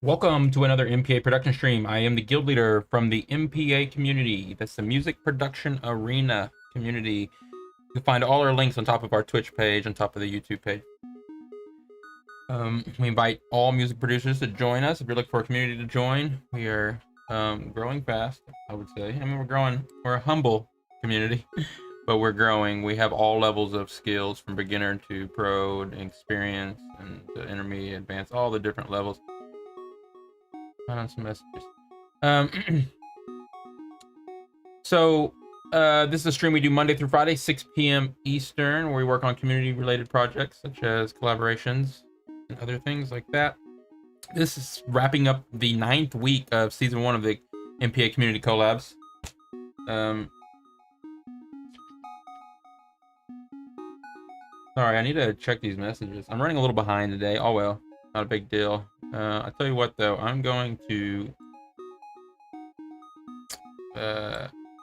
Welcome to another MPA Production stream. I am the guild leader from the MPA community. That's the Music Production Arena community. You can find all our links on top of our Twitch page, on top of the YouTube page. We invite all music producers to join us. If you're looking for a community to join, we are growing fast, I would say. I mean, we're a humble community, but we're growing. We have all levels of skills from beginner to pro and experience and intermediate, advanced, all the different levels. On some messages. So this is a stream we do Monday through Friday, 6 p.m. Eastern, where we work on community-related projects such as collaborations and other things like that. This is wrapping up the 9th week of season 1 of the MPA community collabs. Sorry, I need to check these messages. I'm running a little behind today. Oh well, not a big deal. I'll tell you what though, I'm going to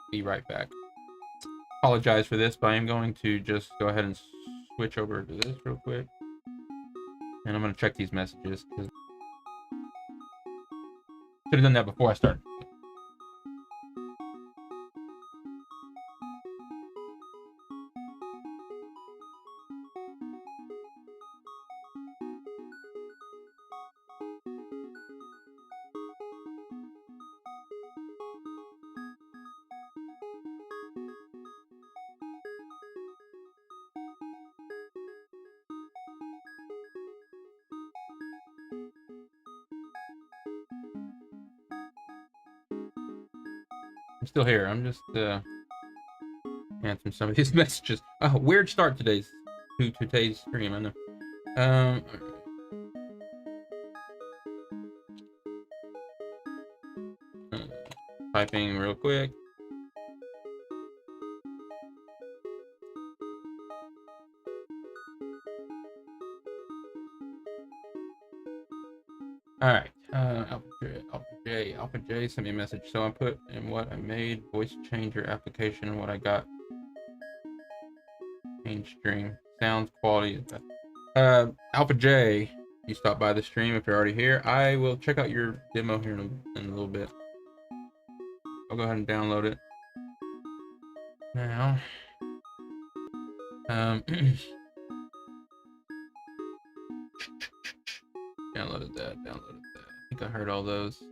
be right back. Apologize for this, but I am going to just go ahead and switch over to this real quick. And I'm going to check these messages. Should have done that before I started. I'm still here. I'm just answering some of these messages. Oh, weird start to today's stream. I know. Typing real quick. All right. Alpha J sent me a message. So I put in what I made, voice changer application, and what I got. Change string, sounds, quality. Alpha J, you stop by the stream if you're already here. I will check out your demo here in a little bit. I'll go ahead and download it now. Downloaded that. I think I heard all those.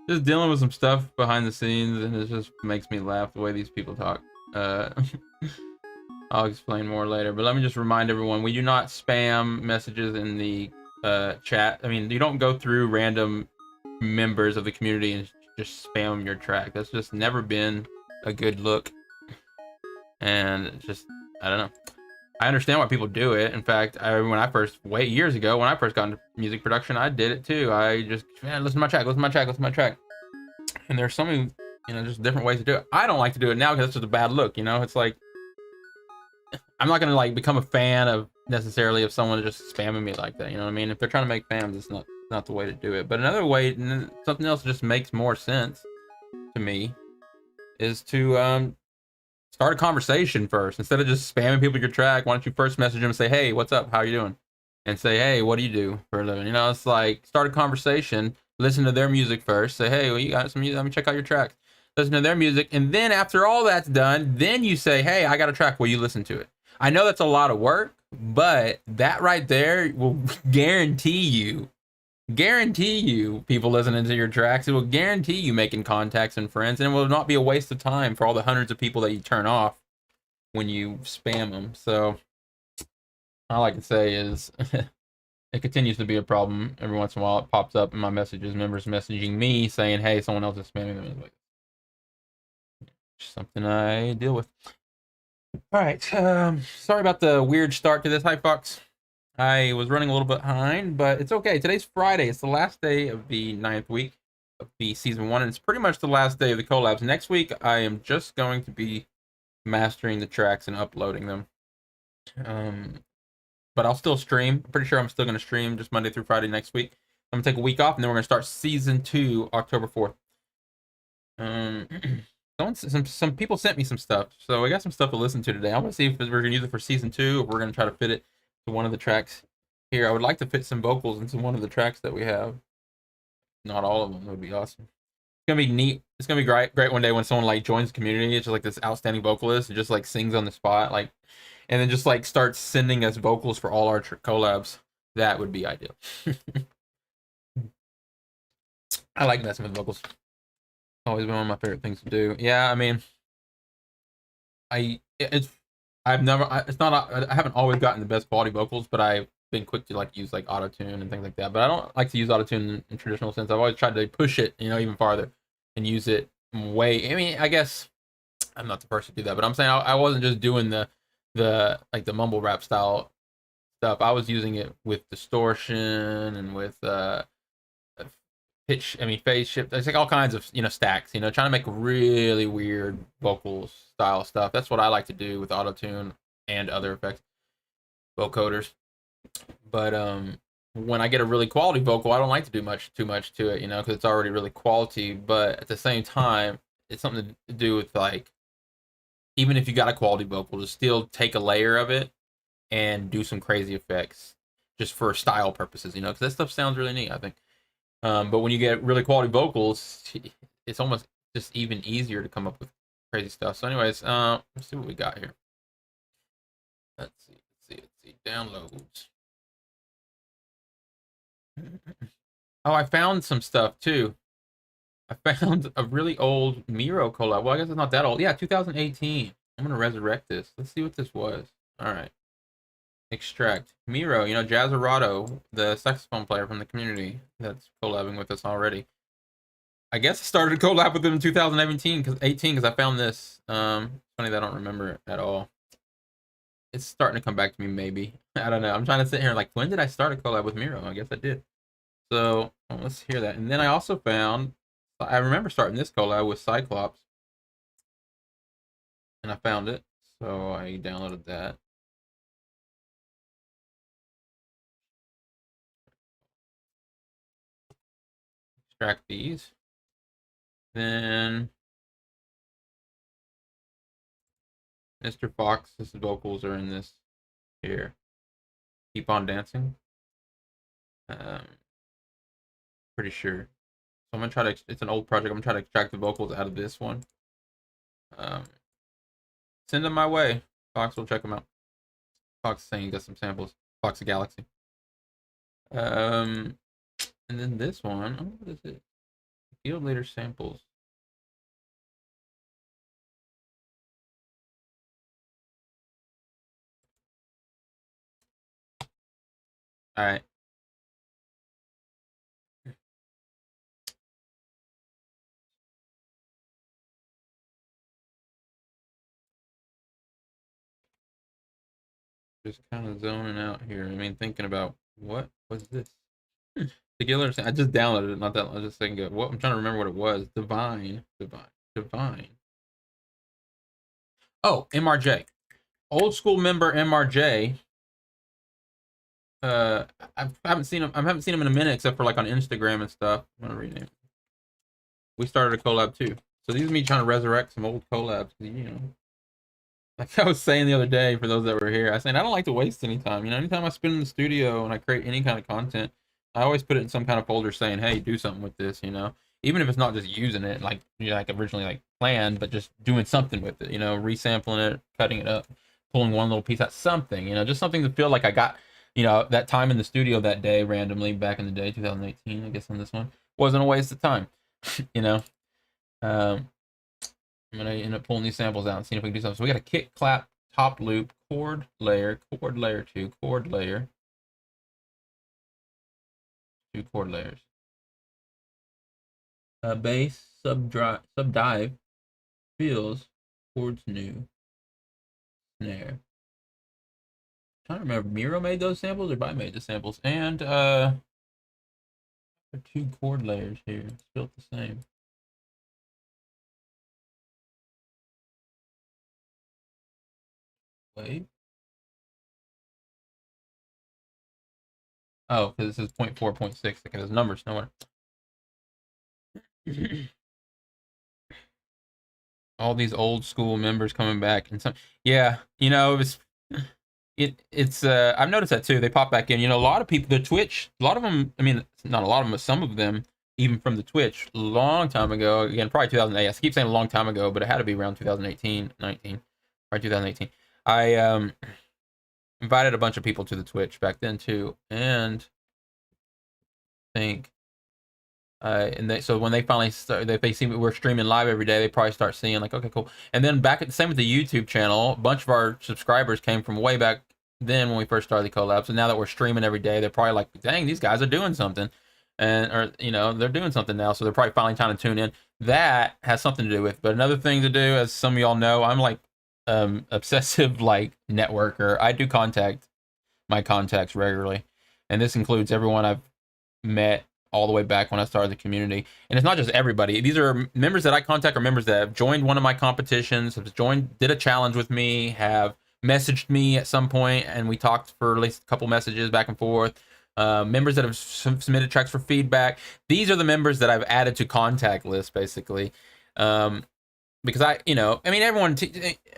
Just dealing with some stuff behind the scenes, and it just makes me laugh the way these people talk. I'll explain more later, but let me just remind everyone, we do not spam messages in the chat. I mean, you don't go through random members of the community and just spam your track. That's just never been a good look. And it's just, I don't know. I understand why people do it. In fact, years ago, when I first got into music production, I did it too. I just, man, listen to my track. And there's so many, just different ways to do it. I don't like to do it now because it's just a bad look, It's like, I'm not gonna become a fan of necessarily of someone just spamming me like that, you know what I mean? If they're trying to make fans, it's not the way to do it. But another way, something else just makes more sense to me, is to start a conversation first. Instead of just spamming people your track, why don't you first message them and say, hey, what's up, how you doing? And say, hey, what do you do for a living? It's like, start a conversation, listen to their music first, say, hey, well, you got some music, let me check out your track. Listen to their music, and then after all that's done, then you say, hey, I got a track, will you listen to it? I know that's a lot of work, but that right there will guarantee you people listening to your tracks. It will guarantee you making contacts and friends, and it will not be a waste of time for all the hundreds of people that you turn off when you spam them. So all I can say is it continues to be a problem. Every once in a while it pops up in my messages, members messaging me saying, hey, someone else is spamming them. It's like something I deal with. All right, sorry about the weird start to this. Hi, Fox. I was running a little bit behind, but it's okay. Today's Friday. It's the last day of the 9th week of the season 1, and it's pretty much the last day of the collabs. Next week, I am just going to be mastering the tracks and uploading them. But I'll still stream. I'm pretty sure I'm still going to stream just Monday through Friday next week. I'm going to take a week off, and then we're going to start season 2 October 4th. Some people sent me some stuff, so I got some stuff to listen to today. I want to see if we're going to use it for season 2, or we're going to try to fit it to one of the tracks here. I would like to fit some vocals into one of the tracks that we have. Not all of them. That would be awesome. It's gonna be neat. It's gonna be great one day when someone like joins the community. It's just like this outstanding vocalist who just like sings on the spot, like, and then just like starts sending us vocals for all our collabs. That would be ideal. I like messing with vocals. Always been one of my favorite things to do. Yeah, I mean, it's I've never it's not I haven't always gotten the best quality vocals, but I've been quick to like use like auto tune and things like that. But I don't like to use auto tune in traditional sense. I've always tried to push it, even farther and use it way. I mean, I guess I'm not the person to do that, but I'm saying I wasn't just doing the like the mumble rap style stuff. I was using it with distortion and with pitch, I mean phase shift. It's like all kinds of stacks. Trying to make really weird vocal style stuff. That's what I like to do with auto tune and other effects, vocoders. But when I get a really quality vocal, I don't like to do too much to it, because it's already really quality. But at the same time, it's something to do with like, even if you got a quality vocal, to still take a layer of it and do some crazy effects just for style purposes, because that stuff sounds really neat, I think. But when you get really quality vocals, it's almost just even easier to come up with crazy stuff. So anyways, let's see what we got here. Let's see. Downloads. Oh, I found some stuff too. I found a really old Miro collab. Well, I guess it's not that old. Yeah, 2018. I'm gonna resurrect this. Let's see what this was. All right. Extract. Miro, Jazzarato, the saxophone player from the community that's collabing with us already. I guess I started a collab with him in 2018 because I found this. Funny that I don't remember it at all. It's starting to come back to me, maybe. I don't know. I'm trying to sit here like, when did I start a collab with Miro? I guess I did. So let's hear that. And then I also found, I remember starting this collab with Cyclops, and I found it, so I downloaded that. Extract these. Then Mr. Fox's vocals are in this here. Keep on Dancing. Pretty sure. So I'm gonna try to. It's an old project. I'm gonna try to extract the vocals out of this one. Send them my way. Fox will check them out. Fox is saying he got some samples. Fox of Galaxy. And then this one. Oh, what is it? Field later samples. All right. Just kind of zoning out here. I mean, thinking about what was this? Particular. I just downloaded it not that long, just a second ago. What I'm trying to remember what it was. Divine. Oh, MRJ. Old school member MRJ. I haven't seen him. I haven't seen him in a minute, except for like on Instagram and stuff. I'm gonna rename it. We started a collab too. So these are me trying to resurrect some old collabs. Like I was saying the other day, for those that were here, I was saying I don't like to waste any time. Anytime I spend in the studio and I create any kind of content, I always put it in some kind of folder saying, "Hey, do something with this." Even if it's not just using it like like originally like planned, but just doing something with it. Resampling it, cutting it up, pulling one little piece out, something. Just something to feel like I got that time in the studio that day randomly back in the day, 2018, I guess on this one wasn't a waste of time. you know. Um, I'm gonna end up pulling these samples out and seeing if we can do something. So we got a kick, clap, top loop, chord layer 2, chord layer, 2 chord layers. Bass, sub dive, fills, chords new, snare. I'm trying to remember, Miro made those samples or I made the samples, and 2 chord layers here. It's built the same. Wait. Oh, because this is 0.4, 0.6. Okay, there's numbers nowhere. All these old school members coming back, and some, yeah, it was. It's I've noticed that too. They pop back in. You know, a lot of people, the Twitch, a lot of them. I mean, not a lot of them, but some of them, even from the Twitch, a long time ago. Again, probably 2008. I keep saying a long time ago, but it had to be around 2018, 19, probably 2018. I invited a bunch of people to the Twitch back then too, and I think so when they finally start, if they see we're streaming live every day, they probably start seeing like, okay, cool. And then back at the same with the YouTube channel, a bunch of our subscribers came from way back then when we first started the collabs. And now that we're streaming every day, they're probably like, dang, these guys are doing something, and or you know they're doing something now. So they're probably finally trying to tune in. That has something to do with. But another thing to do, as some of y'all know, I'm like obsessive like networker. I do contact my contacts regularly, and this includes everyone I've met all the way back when I started the community. And it's not just everybody. These are members that I contact, or members that have joined one of my competitions, have joined, did a challenge with me, have messaged me at some point, and we talked for at least a couple messages back and forth. Members that have submitted tracks for feedback. These are the members that I've added to contact list, basically. Because I mean, everyone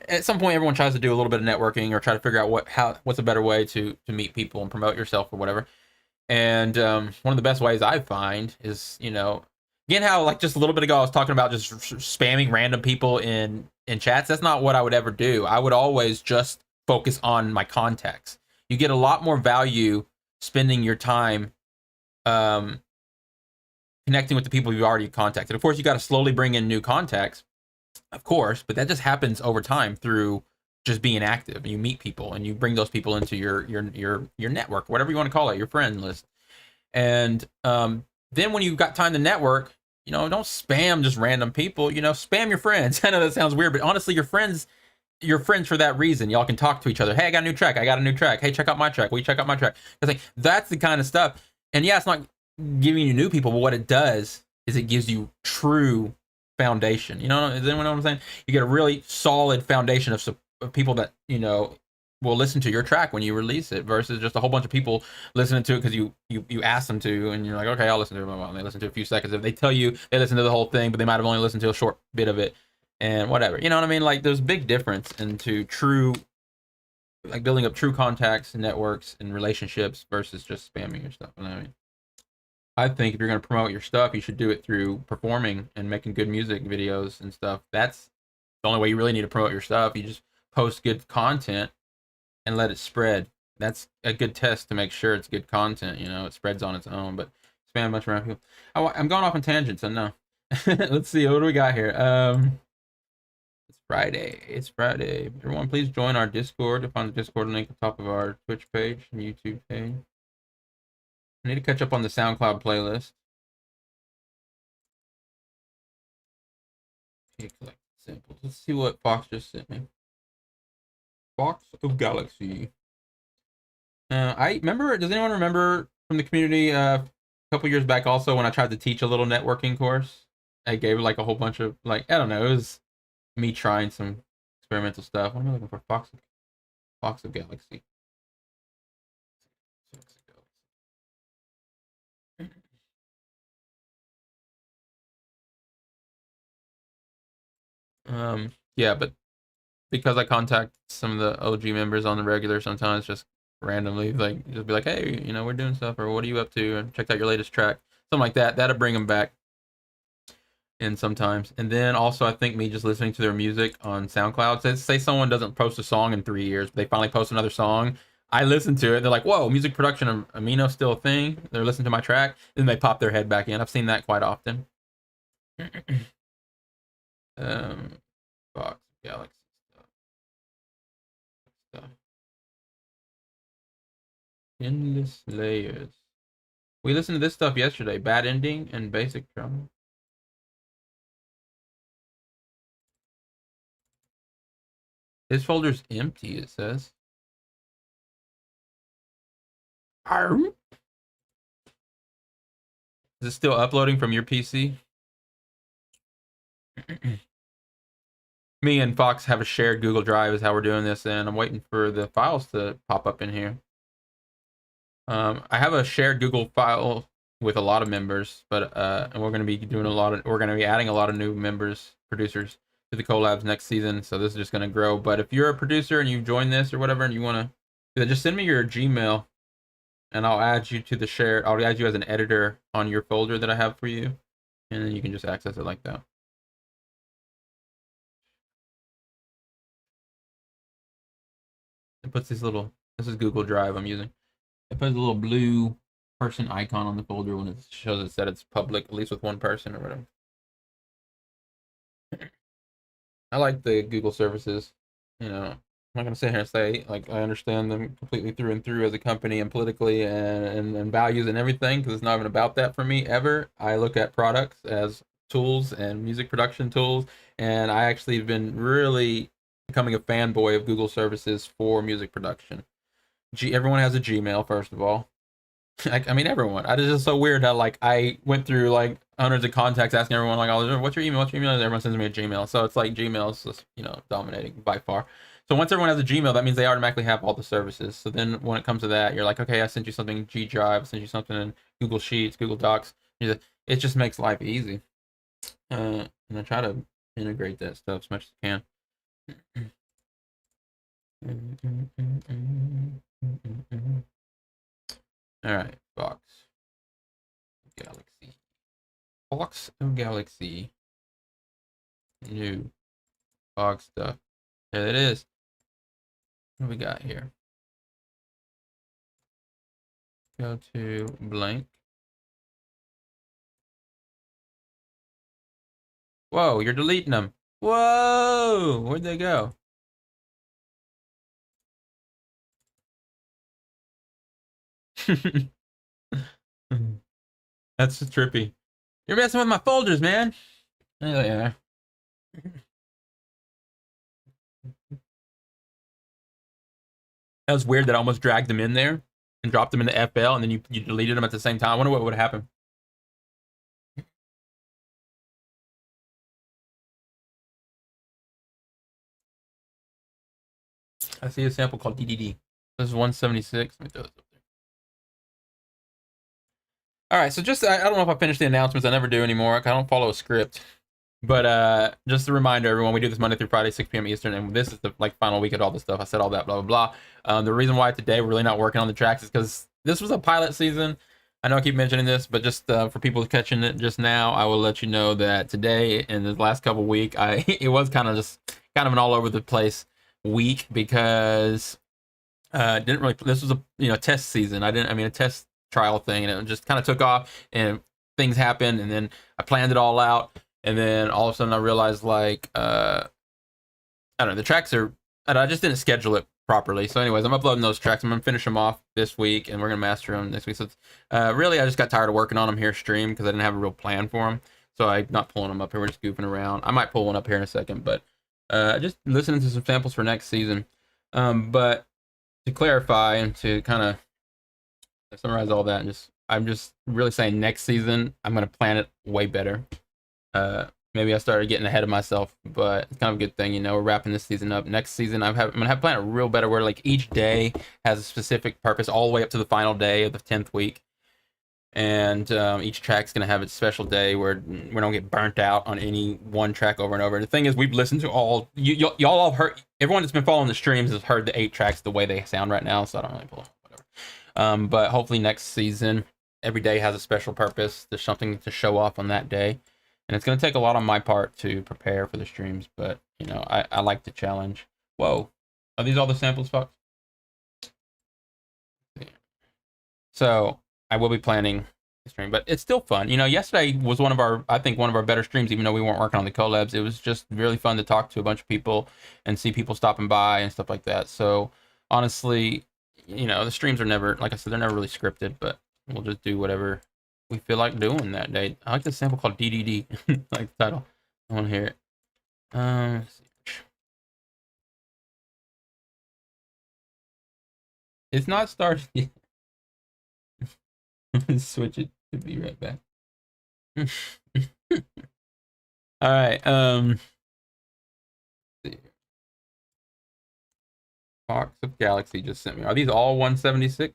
at some point, everyone tries to do a little bit of networking or try to figure out what's a better way to meet people and promote yourself or whatever. And one of the best ways I find is, again, how like just a little bit ago I was talking about just spamming random people in chats. That's not what I would ever do. I would always just focus on my contacts. You get a lot more value spending your time connecting with the people you've already contacted. Of course, you got to slowly bring in new contacts, of course, but that just happens over time through just being active. You meet people and you bring those people into your network, whatever you want to call it, your friend list. And then when you've got time to network, don't spam just random people, spam your friends. I know that sounds weird, but honestly, your friends for that reason. Y'all can talk to each other. Hey, I got a new track. Hey, check out my track. Will you check out my track? Like, that's the kind of stuff. And yeah, it's not giving you new people, but what it does is it gives you true foundation. Does anyone know what I'm saying? You get a really solid foundation of people that will listen to your track when you release it, versus just a whole bunch of people listening to it because you asked them to, and you're like, okay, I'll listen to it. And they listen to a few seconds. If they tell you they listen to the whole thing, but they might have only listened to a short bit of it, and whatever. You know what I mean? Like, there's a big difference into true, like, building up true contacts and networks and relationships versus just spamming your stuff. I think if you're going to promote your stuff, you should do it through performing and making good music videos and stuff. That's the only way you really need to promote your stuff. You just post good content and let it spread. That's a good test to make sure it's good content. It spreads on its own. But spam a bunch of random people. I'm going off on tangents. I know. Let's see. What do we got here? It's Friday. Everyone, please join our Discord. You'll find the Discord link at the top of our Twitch page and YouTube page. I need to catch up on the SoundCloud playlist. Okay, collect samples. Let's see what Fox just sent me. Box of Galaxy. I remember. Does anyone remember from the community a couple years back also when I tried to teach a little networking course? I gave like a whole bunch of I don't know. It was me trying some experimental stuff. What am I looking for? Box of Galaxy. Yeah, but because I contact some of the OG members on the regular, sometimes just randomly, just be like, hey, we're doing stuff, or what are you up to, and check out your latest track, something like that. That'll bring them back in sometimes. And then also, I think me just listening to their music on SoundCloud. Say someone doesn't post a song in 3 years, but they finally post another song. I listen to it. They're like, whoa, music production, Amino still a thing. They're listening to my track. Then they pop their head back in. I've seen that quite often. Fox Galaxy stuff. Endless layers. We listened to this stuff yesterday. Bad ending and basic drum. This folder's empty, it says. Is it still uploading from your PC? Me and Fox have a shared Google Drive is how we're doing this, and I'm waiting for the files to pop up in here. I have a shared Google file with a lot of members, but and we're going to be adding a lot of new members, producers to the collabs next season. So this is just going to grow. But if you're a producer and you've joined this or whatever, and you want to Yeah, just send me your Gmail, and I'll add you to the share. I'll add you as an editor on your folder that I have for you, and then you can just access it like that. It puts this little. This is Google Drive I'm using. It puts a little blue person icon on the folder when it shows it that it's public, at least with one person or whatever. I like the Google services. I'm not gonna sit here and say like I understand them completely through and through as a company and politically and values and everything, because it's not even about that for me ever. I look at products as tools and music production tools, and I actually have been really becoming a fanboy of Google services for music production. Everyone has a Gmail, first of all. I mean, everyone. It's just so weird how like I went through like hundreds of contacts asking everyone like, "Oh, what's your email? What's your email?" And everyone sends me a Gmail. So it's like Gmail's just dominating by far. So once everyone has a Gmail, that means they automatically have all the services. So then when it comes to that, you're like, okay, I sent you something in G Drive, I sent you something in Google Sheets, Google Docs. It just makes life easy. And I try to integrate that stuff as much as I can. All right, Galaxy. Box of Galaxy. New box stuff. There it is. What do we got here? Go to blank. Whoa, you're deleting them. Whoa, where'd they go? That's trippy. You're messing with my folders, man. Oh, yeah. That was weird that I almost dragged them in there and dropped them in the FL, and then you deleted them at the same time. I wonder what would happen. I see a sample called DDD. This is 176. Let me throw this up there. All right, so just I don't know if I finished the announcements. I never do anymore. I don't follow a script. But just a reminder, everyone, we do this Monday through Friday, 6 p.m. Eastern, and this is the final week of all this stuff. I said all that, blah blah blah. The reason why today we're really not working on the tracks is because this was a pilot season. I know I keep mentioning this, but just for people catching it just now, I will let you know that today and the last couple week, it was kind of an all over the place week because didn't really. This was a test season. A test trial thing, and it just kind of took off, and things happened, and then I planned it all out, and then all of a sudden I realized like I don't know, the tracks are. I just didn't schedule it properly. So, anyways, I'm uploading those tracks. I'm gonna finish them off this week, and we're gonna master them next week. So, really, I just got tired of working on them here stream because I didn't have a real plan for them. So I'm not pulling them up here. We're just goofing around. I might pull one up here in a second, but just listening to some samples for next season. But to clarify and to kind of summarize all that, and I'm just really saying next season I'm gonna plan it way better. Maybe I started getting ahead of myself, but it's kind of a good thing, we're wrapping this season up. Next season I'm gonna have planned it real better, where like each day has a specific purpose, all the way up to the final day of the 10th week. And each track's gonna have its special day where we don't get burnt out on any one track over and over. And the thing is, we've listened to y'all all heard. Everyone that's been following the streams has heard the 8 tracks the way they sound right now, so I don't really pull whatever. But hopefully next season, every day has a special purpose. There's something to show off on that day, and it's gonna take a lot on my part to prepare for the streams. But I like the challenge. Whoa, are these all the samples, Fox? So I will be planning the stream, but it's still fun. Yesterday was I think one of our better streams, even though we weren't working on the collabs. It was just really fun to talk to a bunch of people and see people stopping by and stuff like that. So honestly, the streams are never, like I said, they're never really scripted, but we'll just do whatever we feel like doing that day. I like this sample called DDD, like the title. I want to hear it. It's not started yet. Switch it to be right back. All right. Box of Galaxy just sent me. Are these all 176?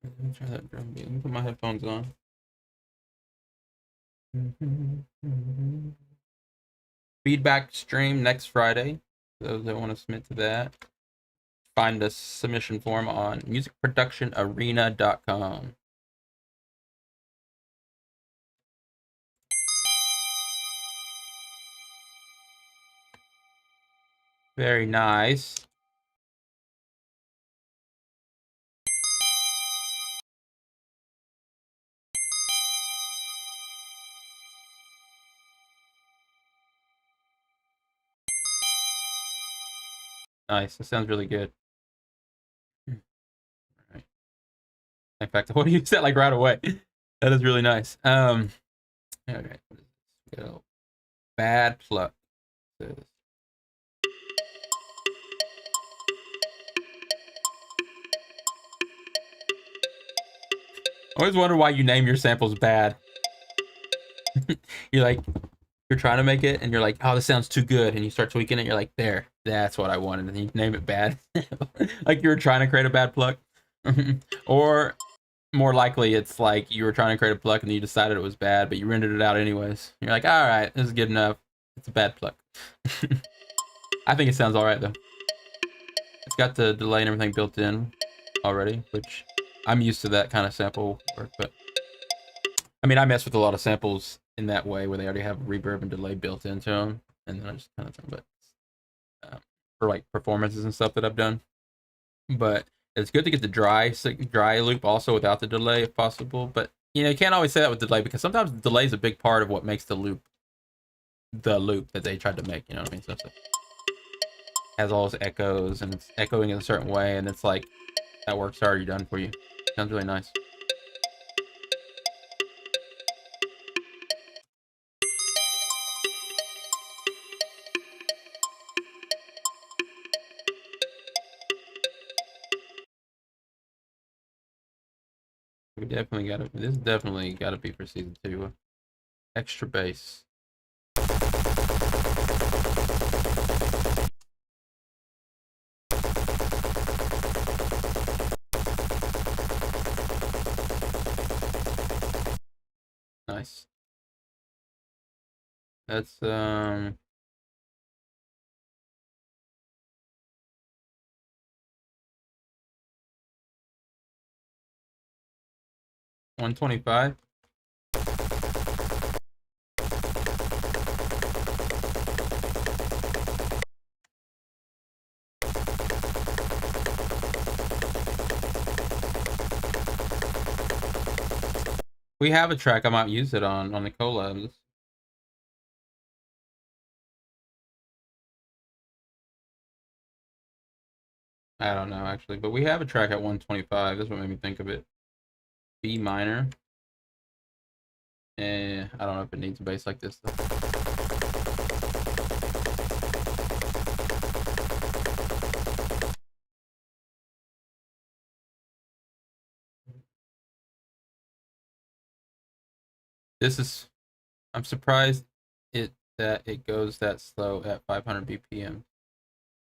Let me try that drum beat. Let me put my headphones on. feedback stream next Friday. Those that want to submit to that, find the submission form on musicproductionarena.com. Very nice. Nice. That sounds really good. Right. In fact, what do you said like right away? That is really nice. Okay. Go. Bad pluck. I always wonder why you name your samples bad. You're like, you're trying to make it, and you're like, oh, this sounds too good, and you start tweaking it. You're like, there, that's what I wanted, and you name it bad, like you were trying to create a bad pluck, or more likely, it's like you were trying to create a pluck and you decided it was bad, but you rendered it out anyways. You're like, all right, this is good enough. It's a bad pluck. I think it sounds all right though. It's got the delay and everything built in already, which I'm used to that kind of sample work, but I mean, I mess with a lot of samples in that way where they already have reverb and delay built into them, and then I just kind of, but for like performances and stuff that I've done. But it's good to get the dry loop also without the delay if possible. But you know, you can't always say that with delay because sometimes the delay is a big part of what makes the loop that they tried to make. You know what I mean? So has all those echoes and it's echoing in a certain way, and it's like that work's already done for you. Sounds really nice. We definitely gotta. This definitely gotta be for season 2. Extra bass. Nice. That's 125. We have a track I might use it on the collabs. I don't know actually, but we have a track at 125. That's what made me think of it. B minor. I don't know if it needs a bass like this though. This is, I'm surprised that it goes that slow at 500 BPM.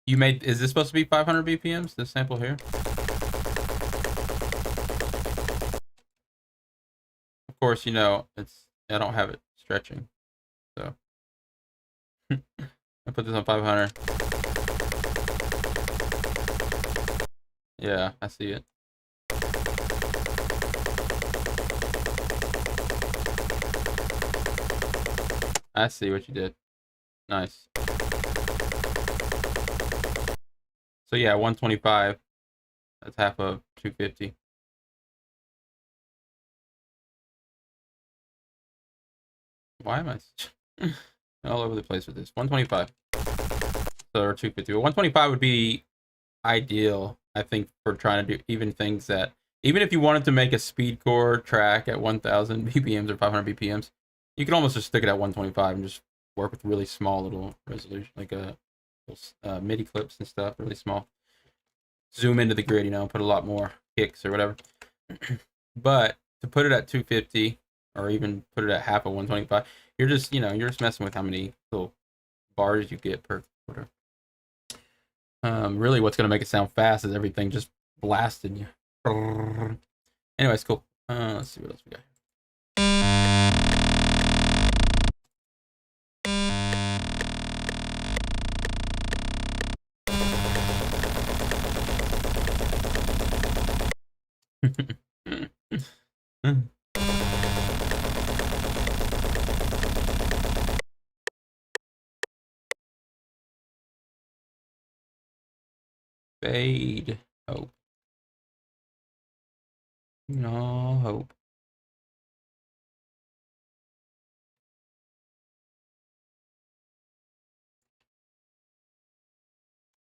Is this supposed to be 500 BPMs, this sample here? Of course, you know, I don't have it stretching, so. I put this on 500. Yeah, I see it. I see what you did. Nice. So yeah, 125. That's half of 250. Why am I all over the place with this? 125. So, or 250. 125 would be ideal, I think, for trying to do even things that, even if you wanted to make a speedcore track at 1000 BPMs or 500 BPMs, you could almost just stick it at 125 and just work with really small little resolution, like MIDI clips and stuff, really small. Zoom into the grid, you know, put a lot more kicks or whatever. But to put it at 250 or even put it at half of 125, you're just, you know, you're just messing with how many little bars you get per quarter. Really what's going to make it sound fast is everything just blasting you. Anyways, cool. Let's see what else we got. Fade. Hope. No hope.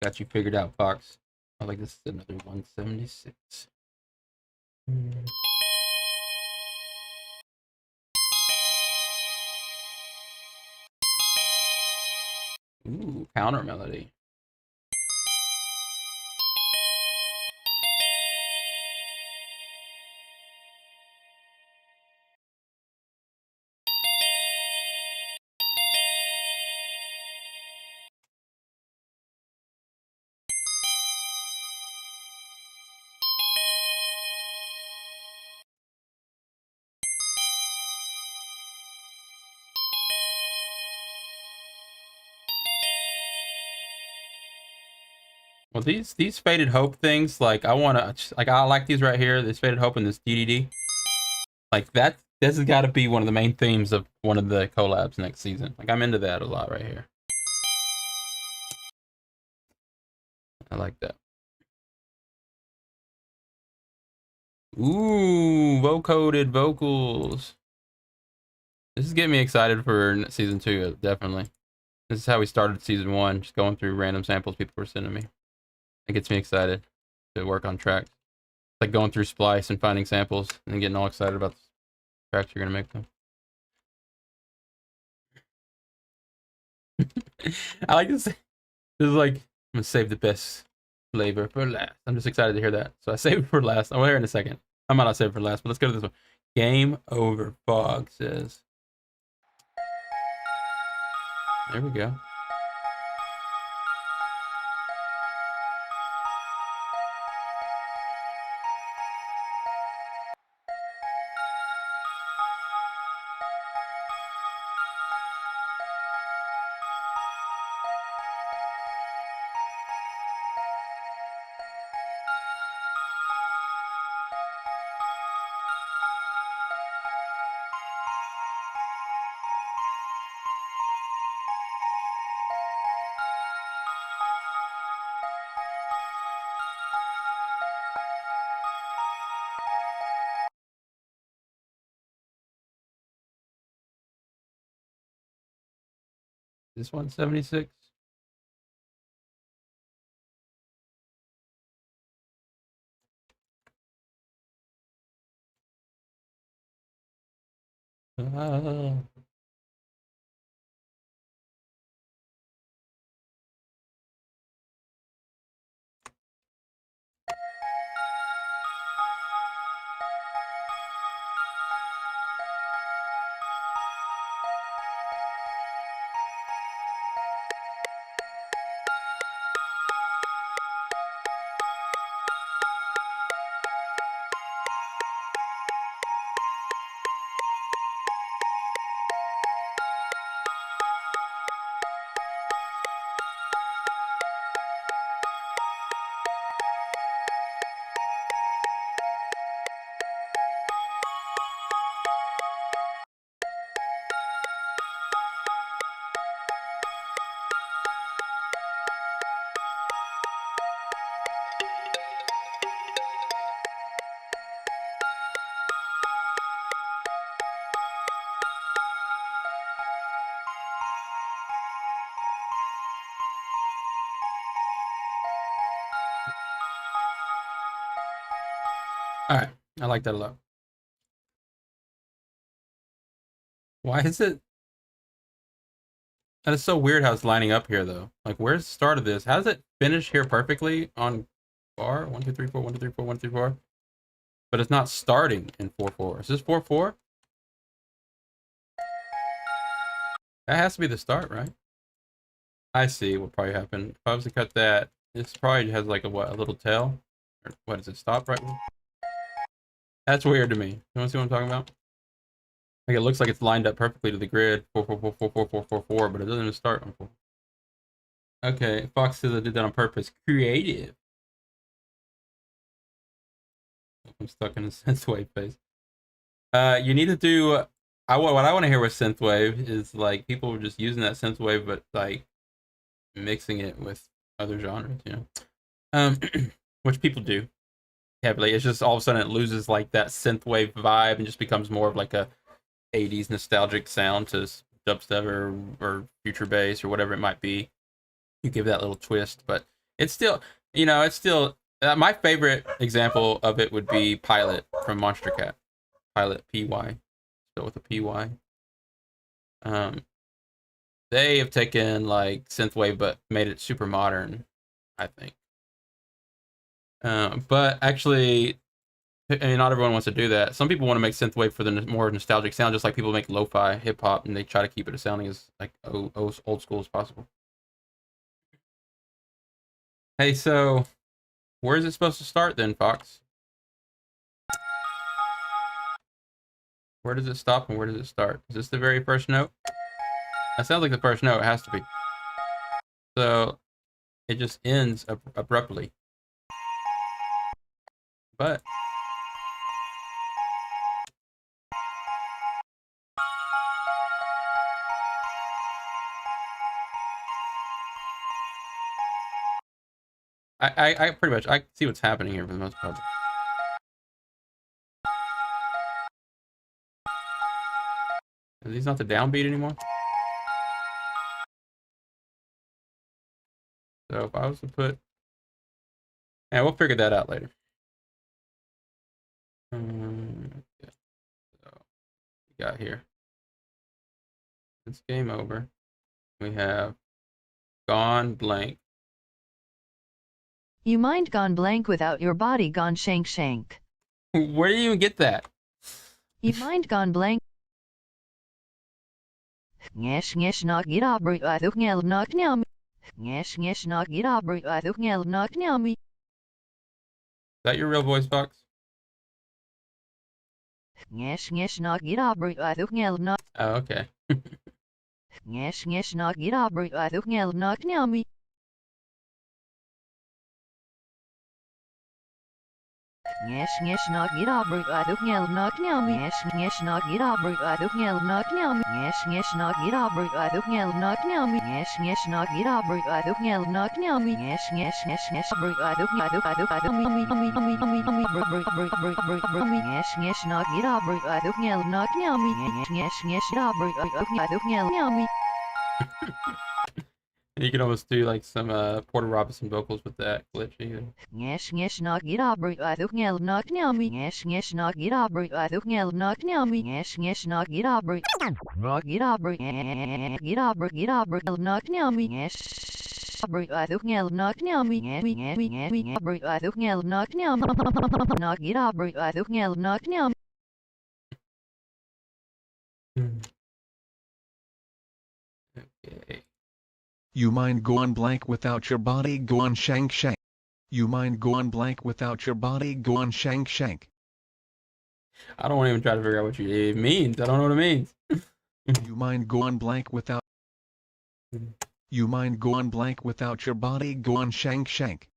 Got you figured out, Fox. I like this is another 176. Ooh, counter melody. Well, these faded hope things, like I like these right here. This faded hope and this DDD. Like that. This has got to be one of the main themes of one of the collabs next season. Like I'm into that a lot right here. I like that. Ooh, vocoded vocals. This is getting me excited for season 2, definitely. This is how we started season 1, just going through random samples people were sending me. It gets me excited to work on tracks. It's like going through Splice and finding samples and getting all excited about the tracks you're gonna make them. I like this. This is like, I'm gonna save the best flavor for last. I'm just excited to hear that. So I saved it for last. I'll hear in a second. I might not save it for last, but let's go to this one. Game over, Fog says. There we go. This 176. All right, I like that a lot. Why is it? That is so weird how it's lining up here, though. Like, where's the start of this? How does it finish here perfectly on bar? 1, 2, 3, 4, 1, 2, 3, 4, 1, 2, 3, 4. But it's not starting in 4/4. Is this 4/4? That has to be the start, right? I see what probably happened. If I was to cut that, this probably has like a what, a little tail? Or what does it stop right? That's weird to me. You want to see what I'm talking about? Like it looks like it's lined up perfectly to the grid, 4/4/4/4/4/4/4, but it doesn't even start on 4. Okay, Fox says I did that on purpose. Creative. I'm stuck in a synthwave phase. You need to do. What I want to hear with synthwave is like people just using that synthwave, but like mixing it with other genres, you know, which people do heavily. It's just all of a sudden it loses like that synthwave vibe and just becomes more of like a 80s nostalgic sound to dubstep or future bass or whatever it might be. You give that little twist, but it's still, it's still my favorite example of it would be Pilot from Monster Cat. Pilot PY, still with a PY. Um, they have taken like synthwave but made it super modern, I think. But actually, I mean, not everyone wants to do that. Some people want to make synthwave for the more nostalgic sound, just like people make lo-fi hip hop, and they try to keep it sounding as like old school as possible. Hey, so where is it supposed to start then, Fox? Where does it stop and where does it start? Is this the very first note? That sounds like the first note. It has to be. So it just ends abruptly. But I pretty much I see what's happening here for the most part. Is these not the downbeat anymore? So if I was to put, yeah, we'll figure that out later. Yeah. So we got here. It's game over. We have gone blank. You mind gone blank without your body gone shank shank. Where do you even get that? You mind gone blank. Ngesh ngesh not get up I took ngel knock now me. Ngesh ngesh not get up I took ngel knock now me. Is that your real voice, Fox? Ngesh ngesh not get up I took ngel knock. Oh, okay. Ngesh ngesh not get up I took ngel knock now me. Ngesh ngesh not get up I took ngel knock now me. Ngesh ngesh not get up I took ngel knock now me. Ngesh ngesh not get up I took ngel knock now me. Ngesh ngesh not get up I took ngel knock now me. Ngesh ngesh ngesh ngesh I took me ngesh ngesh not get up I took ngel knock now me. Ngesh ngesh up I took ngel now me. You can almost do like some Porter Robinson vocals with that glitch either. Ngesh ngesh not get up I took ngel knock now me. Ngesh ngesh not get up I took ngel knock now me. Ngesh ngesh not get up get up get up knock now me. Ngesh I took ngel knock now me. I took ngel knock now me. Not get up I took ngel knock now me. Okay. You mind gone blank without your body gone shank shank. You mind gone blank without your body gone shank shank. I don't want to even try to figure out what it means. I don't know what it means. You mind gone blank without. You mind gone blank without your body gone shank shank.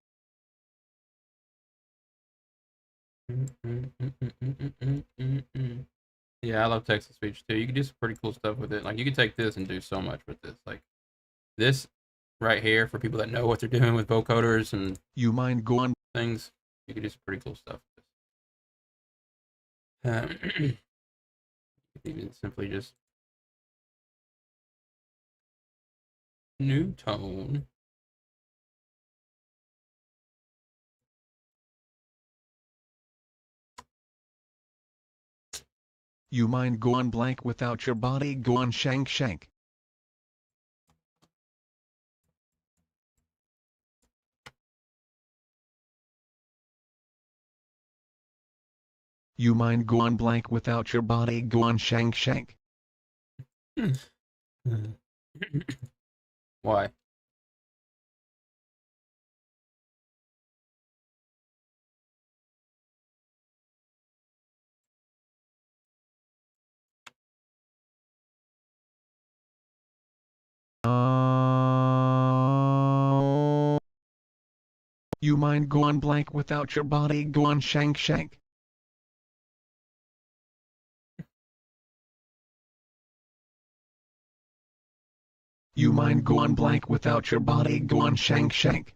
Yeah, I love text to speech too. You can do some pretty cool stuff with it. Like you can take this and do so much with this. Like this right here for people that know what they're doing with vocoders and You mind gone things. You can do some pretty cool stuff. Even simply just new tone. You mind gone blank without your body gone shank shank. You mind gone blank without your body gone shank shank. Why? You mind gone blank without your body gone shank shank. You mind gone blank without your body gone shank shank.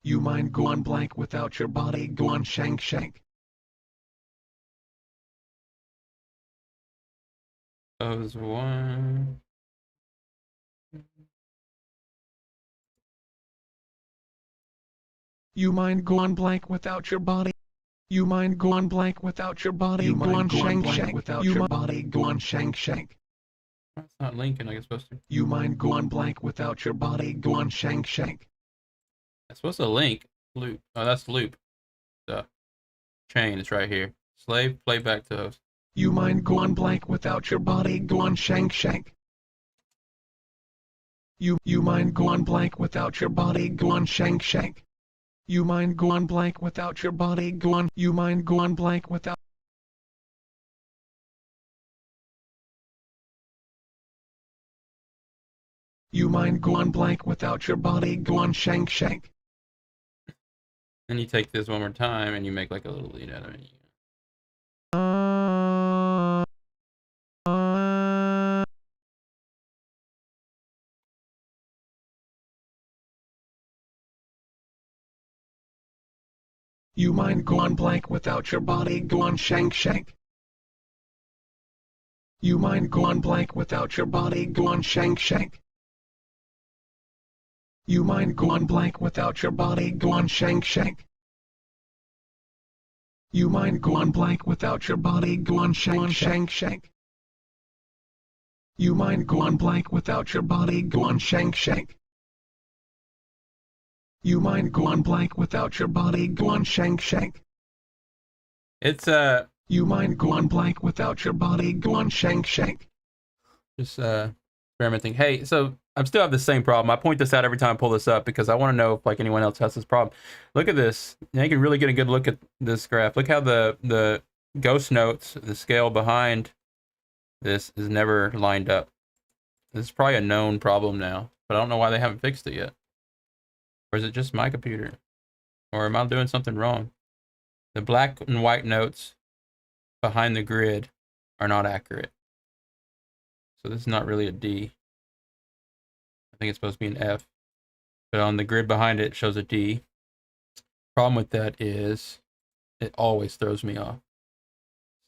You mind gone blank without your body gone shank shank. Pose one. You mind gone blank without your body. You mind gone blank without your body gone shank shank without your body gone shank shank. That's not Lincoln, I guess supposed to. You mind gone blank without your body gone shank shank. That's supposed to link. Loop. Oh, that's loop. The chain is right here. Slave, playback to host. You mind gone blank without your body gone shank shank. You mind gone blank without your body gone shank shank. You mind gone blank without your body gone. You mind gone blank without. You mind gone blank without your body gone shank shank. Then you take this one more time and you make like a little lead out of it. You mind gone blank without your body gone shank shank. You mind gone blank without your body gone shank shank. You mind gone blank without your body gone shank shank. You mind gone blank without your body gone shank shank shank. You mind gone blank without your body gone shank shank. You mind gone blank without your body gone shank shank. It's You mind gone blank without your body gone shank shank. just experimenting. Hey, so I still have the same problem. I point this out every time I pull this up because I want to know if like anyone else has this problem. Look at this. Now you can really get a good look at this graph. Look how the ghost notes, the scale behind this is never lined up. This is probably a known problem now, but I don't know why they haven't fixed it yet. Or is it just my computer? Or am I doing something wrong? The black and white notes behind the grid are not accurate. So this is not really a D. I think it's supposed to be an F. But on the grid behind it, it shows a D. Problem with that is it always throws me off.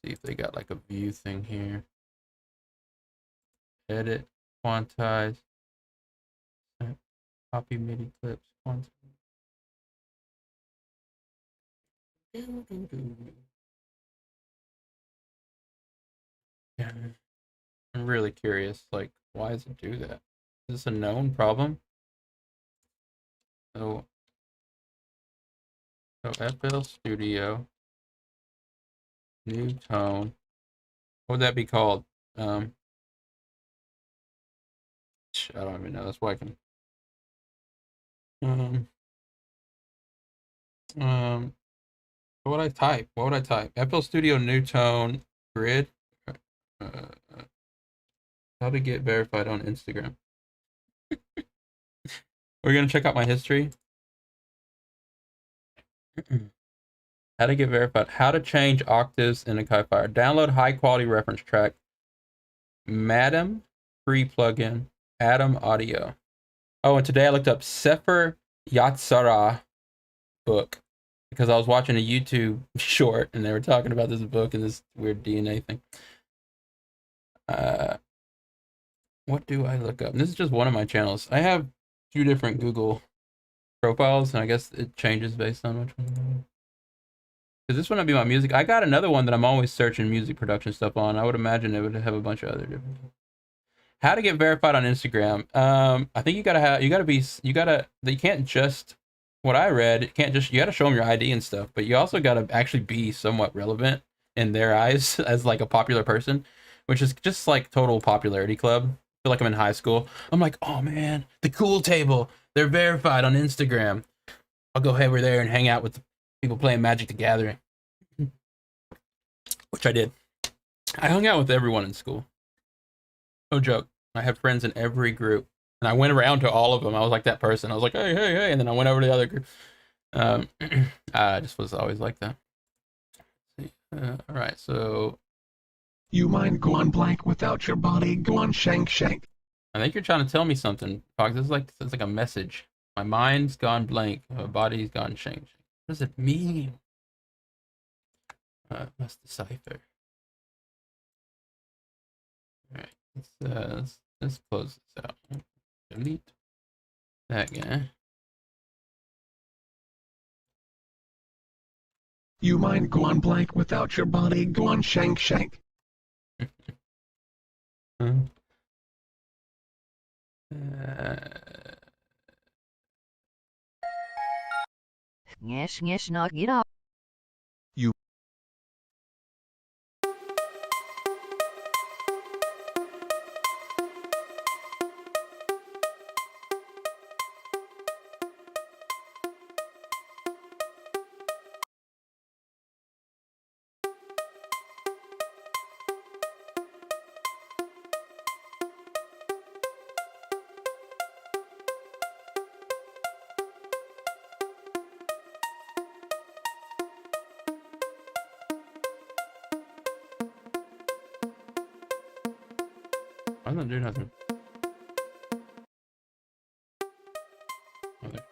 See if they got like a view thing here. Edit, quantize, copy MIDI clips, quantize. Yeah. I'm really curious, like, why does it do that? Is this a known problem? So FL Studio, new tone. What would that be called? I don't even know. That's why I can. What would I type? What would I type? FL Studio new tone grid. Uh, how to get verified on Instagram. We're gonna check out my history. How to get verified. How to change octaves in a Ki-Fi. Download high quality reference track. Madam free plugin. Atom audio. Oh, and today I looked up Sefer Yatsara book because I was watching a YouTube short and they were talking about this book and this weird DNA thing. What do I look up? And this is just one of my channels. I have two different Google profiles, and I guess it changes based on which one. Because this one would be my music. I got another one that I'm always searching music production stuff on. I would imagine it would have a bunch of other different. How to get verified on Instagram? I think you can't just. What I read, it can't just. You got to show them your ID and stuff, but you also got to actually be somewhat relevant in their eyes as like a popular person, which is just like total popularity club. I feel like I'm in high school. I'm like, oh man, the cool table. They're verified on Instagram. I'll go over there and hang out with the people playing Magic the Gathering. Which I did. I hung out with everyone in school. No joke. I had friends in every group. And I went around to all of them. I was like that person. I was like, hey, hey, hey. And then I went over to the other group. I just was always like that. All right, so You mind gone blank without your body gone shank shank. I think you're trying to tell me something, Fox. This is like a message. My mind's gone blank. My body's gone shank. What does it mean? Let's decipher. All right, let's close this out. Delete that guy. You mind gone blank without your body gone shank shank. Yes, yes, not get up. I don't do nothing. Oh, there.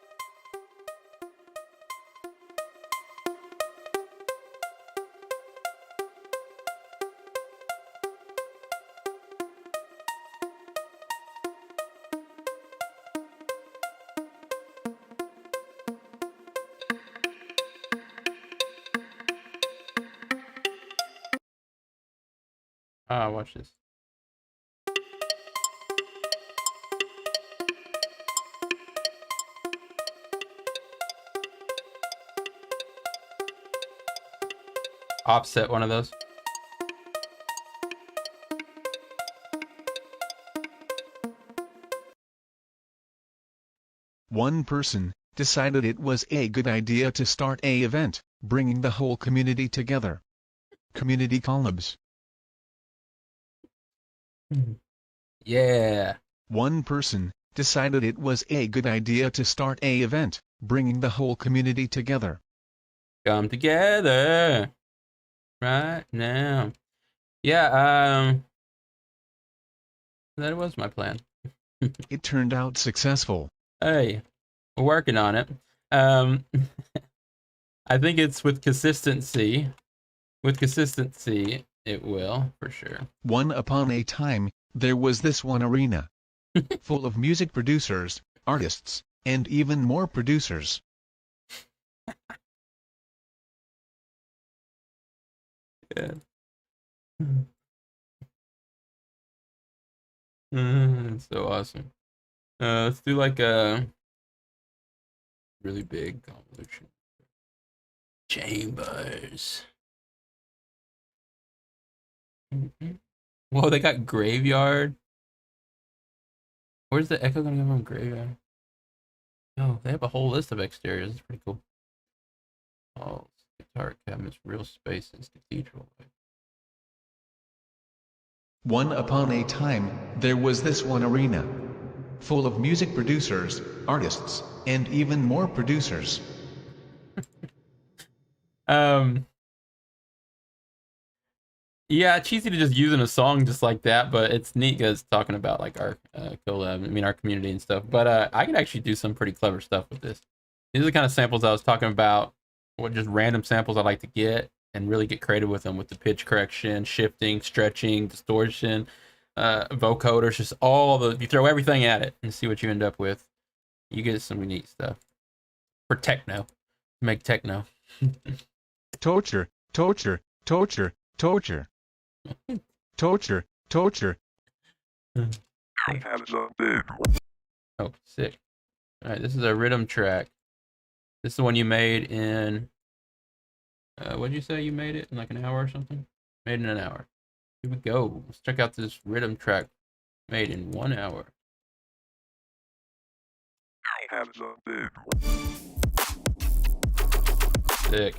Watch this. Offset one of those. One person decided it was a good idea to start a event, bringing the whole community together. Community collabs. Yeah. One person decided it was a good idea to start a event, bringing the whole community together. Come together right now. Yeah, that was my plan. It turned out successful. Hey, we're working on it. I think it's with consistency. With consistency, it will, for sure. One upon a time, there was this one arena. Full of music producers, artists, and even more producers. Yeah. It's so awesome. Let's do like a really big convolution. Chambers. Whoa, they got graveyard. Where's the echo gonna come from? Graveyard. Oh, they have a whole list of exteriors. It's pretty cool. Oh, guitar cabinets, real spaces, cathedral. One upon a time, there was this one arena. Full of music producers, artists, and even more producers. Yeah, it's easy to just use in a song just like that, but it's neat because it's talking about like our collab, I mean our community and stuff. But I can actually do some pretty clever stuff with this. These are the kind of samples I was talking about, what just random samples I like to get and really get creative with them, with the pitch correction, shifting, stretching, distortion, vocoders, just all the, you throw everything at it and see what you end up with. You get some neat stuff. For techno. Make techno. Torture, torture, torture, torture. Torture, torture. Oh, sick. All right, this is a rhythm track. This is the one you made in, what'd you say you made it in like an hour or something? Made in an hour. Here we go. Let's check out this rhythm track made in 1 hour. Sick.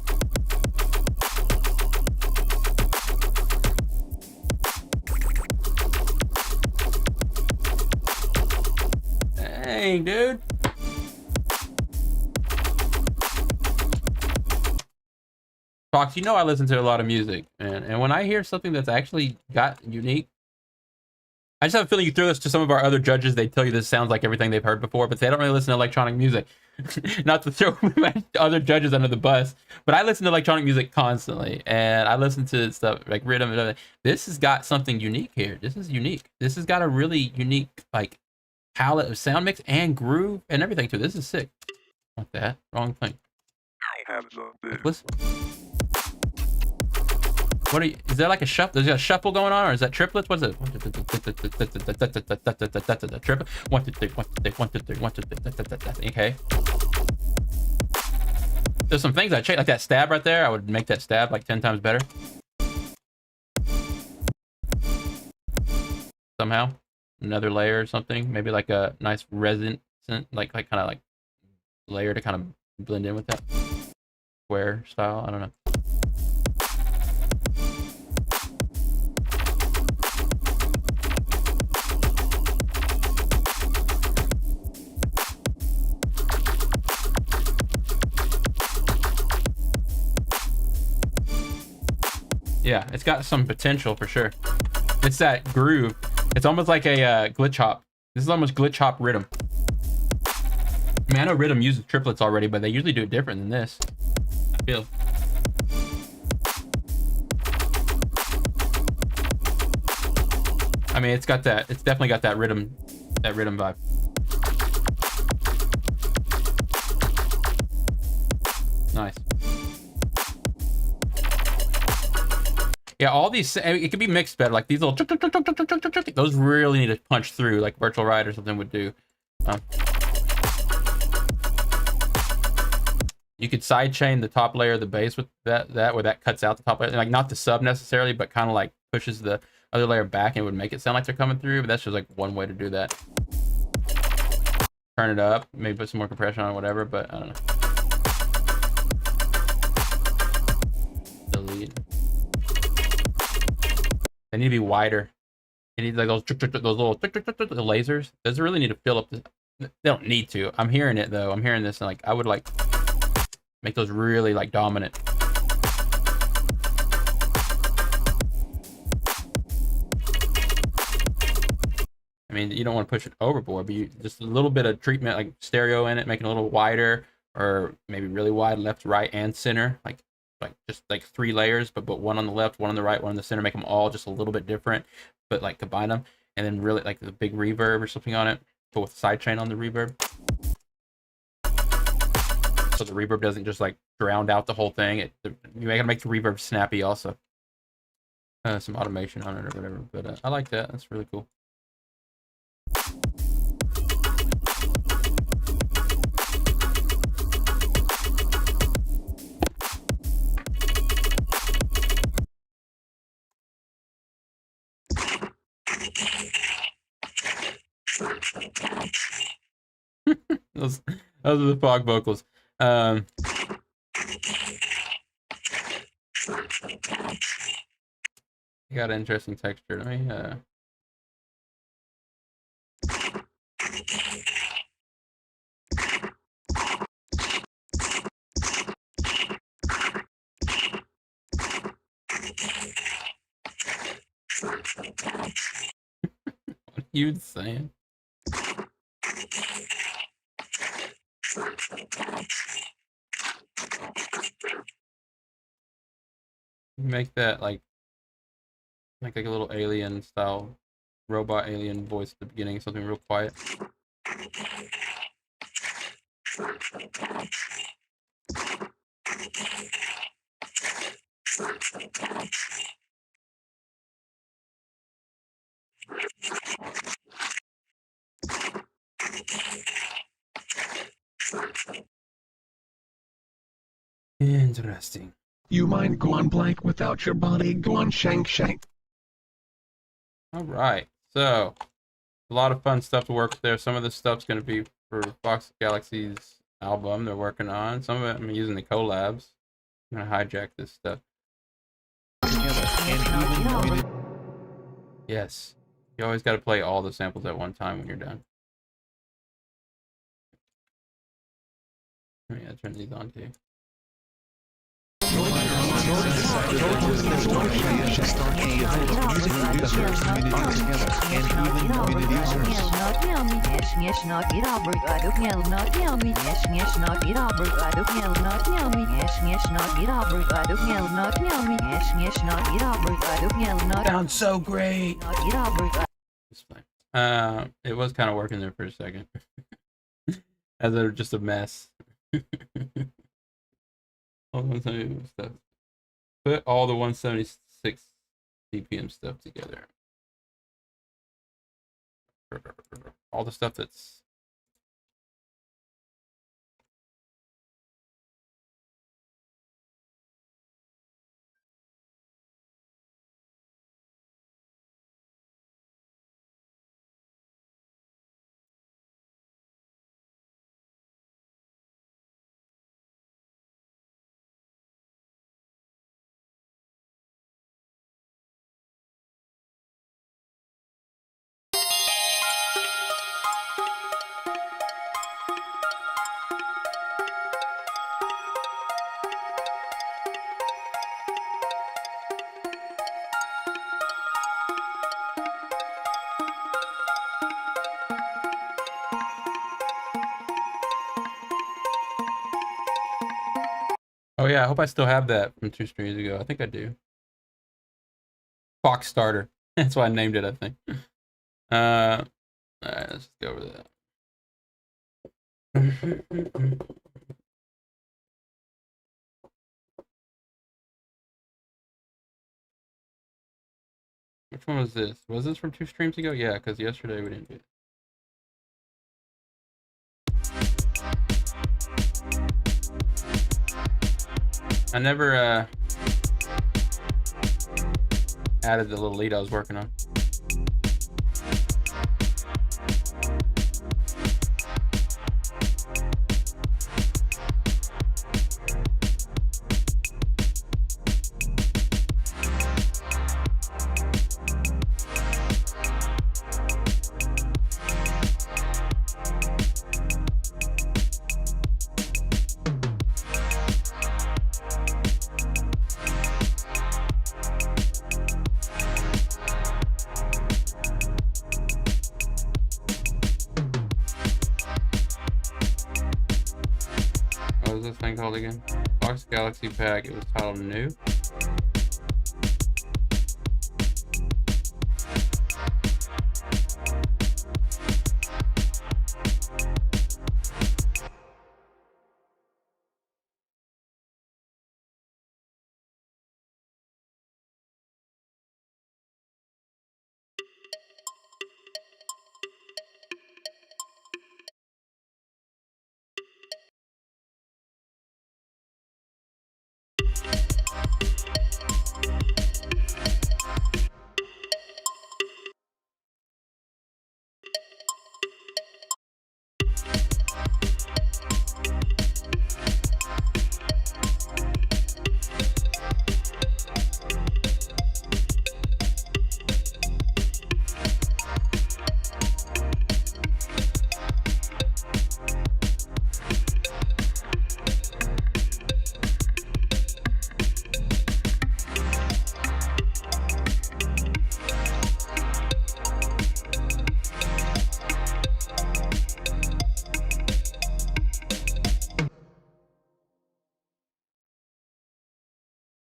Dang, dude. Fox, you know I listen to a lot of music, and when I hear something that's actually got unique, I just have a feeling you throw this to some of our other judges, they tell you this sounds like everything they've heard before, but they don't really listen to electronic music. Not to throw my other judges under the bus, but I listen to electronic music constantly, and I listen to stuff like rhythm and everything. This has got something unique here. This is unique. This has got a really unique like palette of sound mix and groove and everything too. This is sick. Not that. Wrong thing. Like, listen. What are you, is that like a shuffle? Is there a shuffle going on, or is that triplets? What's it? Triplet. 1, 2, 3, 1, 2, 3, 1, 2, 3, 1, 2, 3. Okay. There's some things I check, like that stab right there. I would make that stab like 10 times better. Somehow, another layer or something. Maybe like a nice resin, like kind of like layer to kind of blend in with that square style. I don't know. Yeah, it's got some potential for sure. It's that groove. It's almost like a glitch hop. This is almost glitch hop rhythm. I mean, I know rhythm uses triplets already, but they usually do it different than this, I feel. I mean, it's got that. It's definitely got that rhythm vibe. Nice. Yeah, all these, it could be mixed better. Like these little, those really need to punch through, like Virtual Ride or something would do. You could sidechain the top layer of the bass with that where that cuts out the top layer, like not the sub necessarily, but kind of like pushes the other layer back and it would make it sound like they're coming through. But that's just like one way to do that. Turn it up, maybe put some more compression on it, whatever. But I don't know. Delete. They need to be wider. They need like those little lasers. Those really need to fill up the. They don't need to. I'm hearing it though. I'm hearing this and like I would like make those really like dominant. I mean, you don't want to push it overboard, but you just a little bit of treatment, like stereo in it, making it a little wider, or maybe really wide, left, right, and center, like just like 3 layers, but one on the left, one on the right, one in the center, make them all just a little bit different, but like combine them, and then really like the big reverb or something on it, but with sidechain on the reverb, so the reverb doesn't just like drown out the whole thing. You gotta make the reverb snappy also. Some automation on it or whatever, but I like that. That's really cool. those are the fog vocals. You got an interesting texture to me. What are you saying? Make that like a little alien style robot alien voice at the beginning, something real quiet. Interesting. You mind going blank without your body going shank shank. All right, so a lot of fun stuff to work with there. Some of this stuff's going to be for Fox Galaxy's album they're working on. Some of it I'm using the collabs. I'm going to hijack this stuff. Yes, you always got to play all the samples at one time when you're done. Yeah, turn these on too. this one idea to start a full of music producers community together, and even community users. Sounds so great. It's fine. It was kind of working there for a second. As they're just a mess. Stuff. Put all the 176 BPM stuff together. All the stuff that's oh yeah, I hope I still have that from 2 streams ago. I think I do. Fox Starter. That's why I named it, I think. Alright, let's just go over that. Which one was this? Was this from 2 streams ago? Yeah, because yesterday we didn't do it. I never added the little lead I was working on. What was this thing called again? Box Galaxy Pack. It was titled New.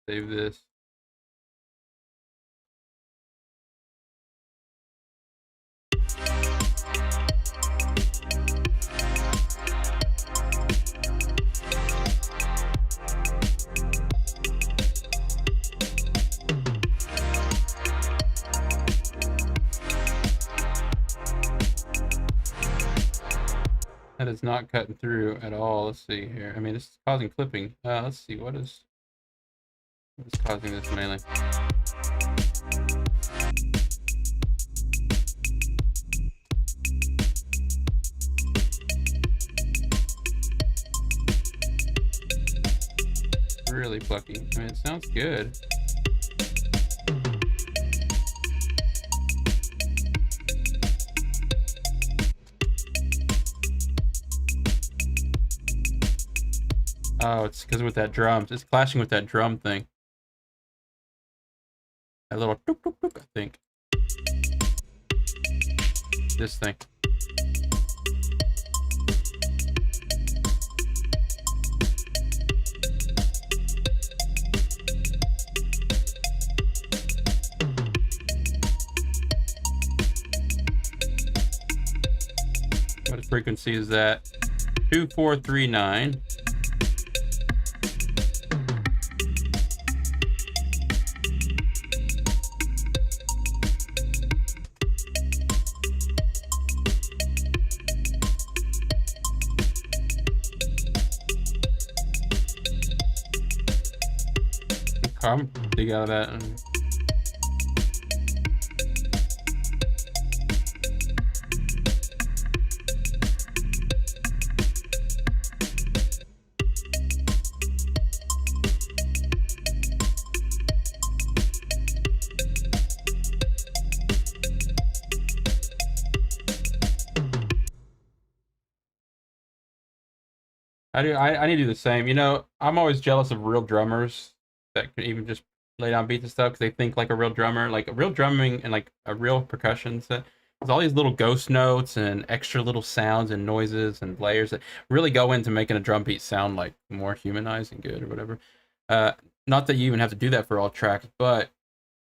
Save this. That is not cutting through at all. Let's see here. I mean, this is causing clipping. Let's see, what is causing this mainly? Really plucky. I mean, it sounds good. Oh, it's because with that drums. It's clashing with that drum thing. A little tuk, tuk, tuk, I think. This thing. What frequency is that? 2439. Come dig out of that. I need to do the same. You know, I'm always jealous of real drummers that could even just lay down beats and stuff because they think like a real drummer, like a real drumming and like a real percussion set. There's all these little ghost notes and extra little sounds and noises and layers that really go into making a drum beat sound like more humanized and good or whatever. Not that you even have to do that for all tracks, but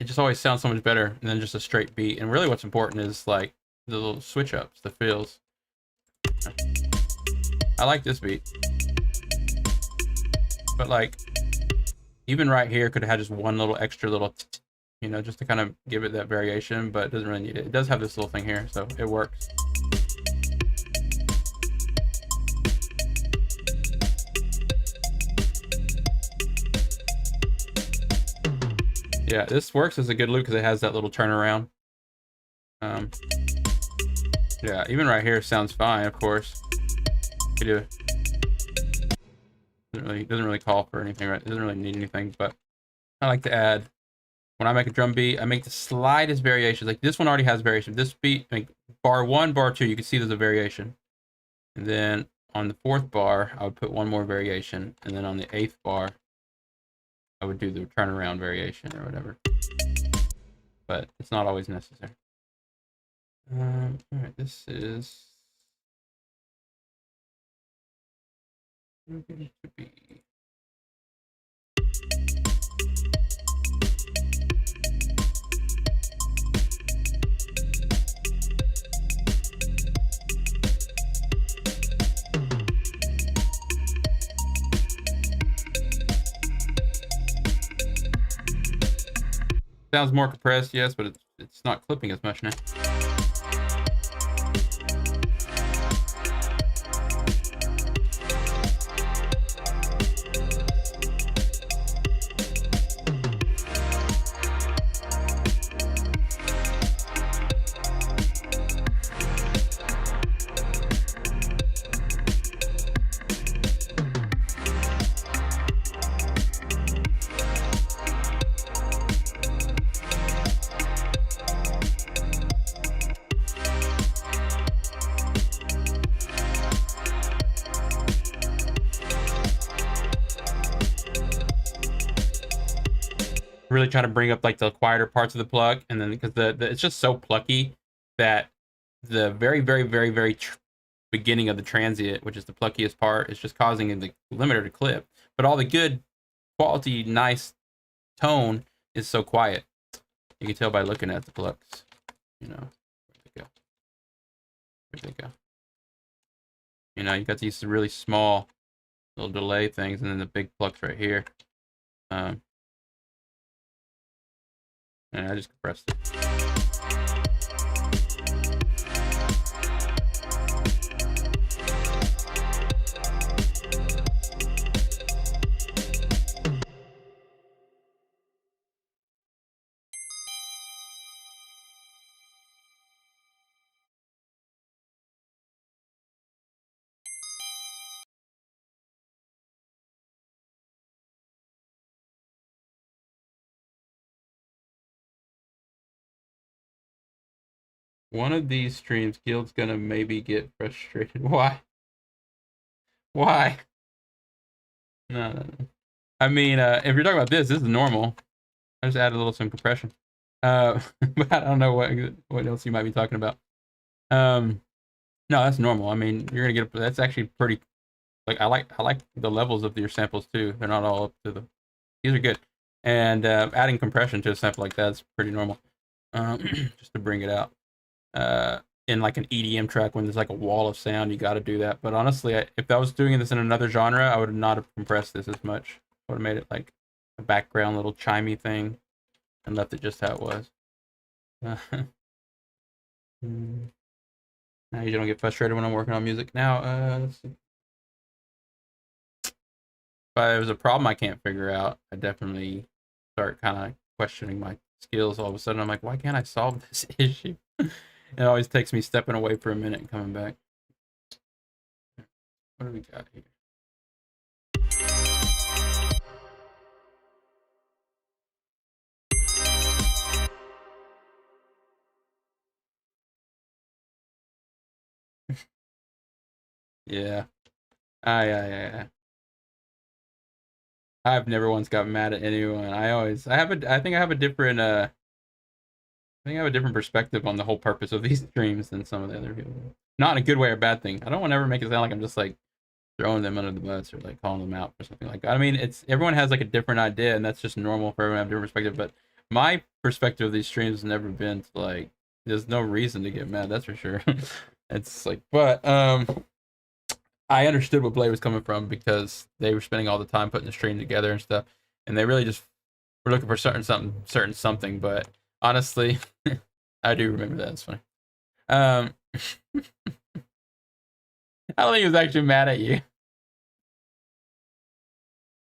it just always sounds so much better than just a straight beat. And really what's important is like the little switch ups, the fills. I like this beat. But like, even right here could have had just one little extra little, you know, just to kind of give it that variation, but it doesn't really need it. It does have this little thing here, so it works. Yeah, this works as a good loop because it has that little turnaround. Yeah, even right here sounds fine, of course. You do. Doesn't really call for anything, right? It doesn't really need anything, but I like to add, when I make a drum beat, I make the slightest variations. Like this one already has variation. This beat, like bar 1, bar 2, you can see there's a variation. And then on the 4th bar, I would put one more variation. And then on the 8th bar, I would do the turnaround variation or whatever. But it's not always necessary. All right, this is going to be. Sounds more compressed, yes, but it's not clipping as much now. Really trying to bring up like the quieter parts of the plug, and then because it's just so plucky that the very beginning of the transient, which is the pluckiest part, is just causing the limiter to clip. But all the good quality, nice tone is so quiet. You can tell by looking at the plucks. You know, where'd they go? Where'd they go? You know, you got these really small little delay things, and then the big plucks right here. And I just compressed it. One of these streams, Guild's gonna maybe get frustrated. Why? Why? No. I mean, if you're talking about this is normal. I just added a little some compression. But I don't know what else you might be talking about. Um, no, that's normal. I mean, you're gonna get that's actually pretty. Like I like the levels of your samples too. They're not all up to the. These are good, and adding compression to a sample like that's pretty normal. Just to bring it out. In like an EDM track when there's like a wall of sound, you got to do that. But honestly, if I was doing this in another genre, I would not have compressed this as much. I would have made it like a background little chimey thing and left it just how it was. Now you don't get frustrated when I'm working on music. Now, let's see. If there's a problem I can't figure out, I definitely start kind of questioning my skills. All of a sudden, I'm like, why can't I solve this issue? It always takes me stepping away for a minute and coming back. What do we got here? Yeah. Yeah. I've never once got mad at anyone. I think I have a different I think I have a different perspective on the whole purpose of these streams than some of the other people. Not in a good way or bad thing. I don't want to ever make it sound like I'm just like throwing them under the bus or like calling them out or something like that. I mean, it's everyone has like a different idea, and that's just normal for everyone to have a different perspective. But my perspective of these streams has never been to like, there's no reason to get mad. That's for sure. It's like, but I understood what Blade was coming from because they were spending all the time putting the stream together and stuff, and they really just were looking for certain something. But honestly, I do remember that. It's funny. I don't think he was actually mad at you.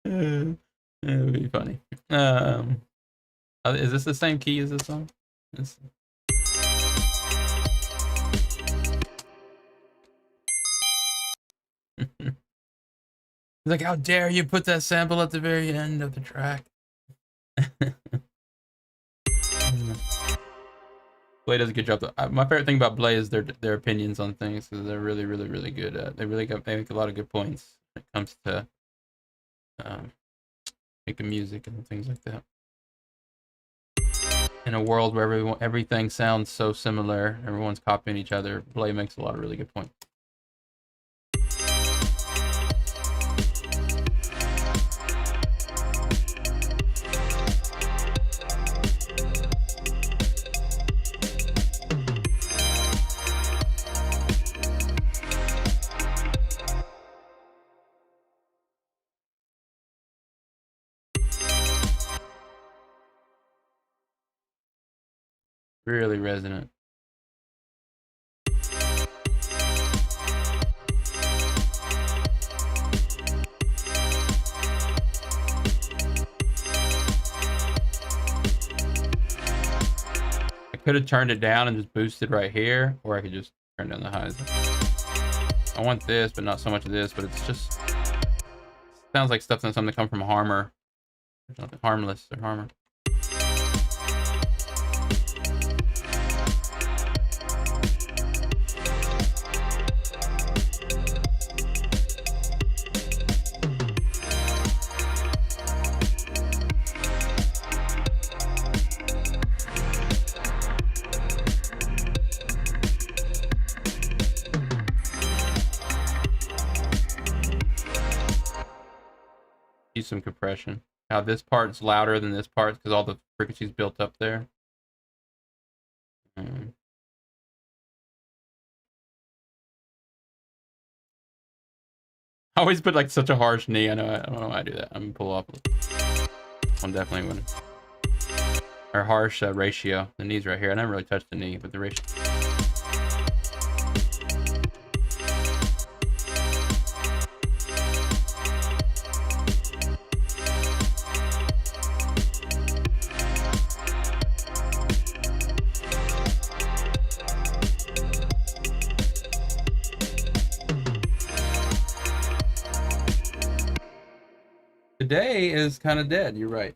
It would be funny. Is this the same key as this song? It's... He's like, how dare you put that sample at the very end of the track? Blade does a good job. My favorite thing about Blade is their opinions on things, because they're really good at. They make a lot of good points when it comes to making music and things like that. In a world where everything sounds so similar, everyone's copying each other, Blade makes a lot of really good points. Really resonant. I could have turned it down and just boosted right here, or I could just turn down the highs. I want this, but not so much of this, but it's just sounds like stuff that's something that come from Harmer. Or something harmless or Harmer. Use some compression. Now this part's louder than this part because all the frequencies built up there. I always put like such a harsh knee. I don't know why I do that. I'm gonna pull off. I'm definitely gonna. Or harsh ratio. The knee's right here. I never really touched the knee, but the ratio. Today is kind of dead. You're right.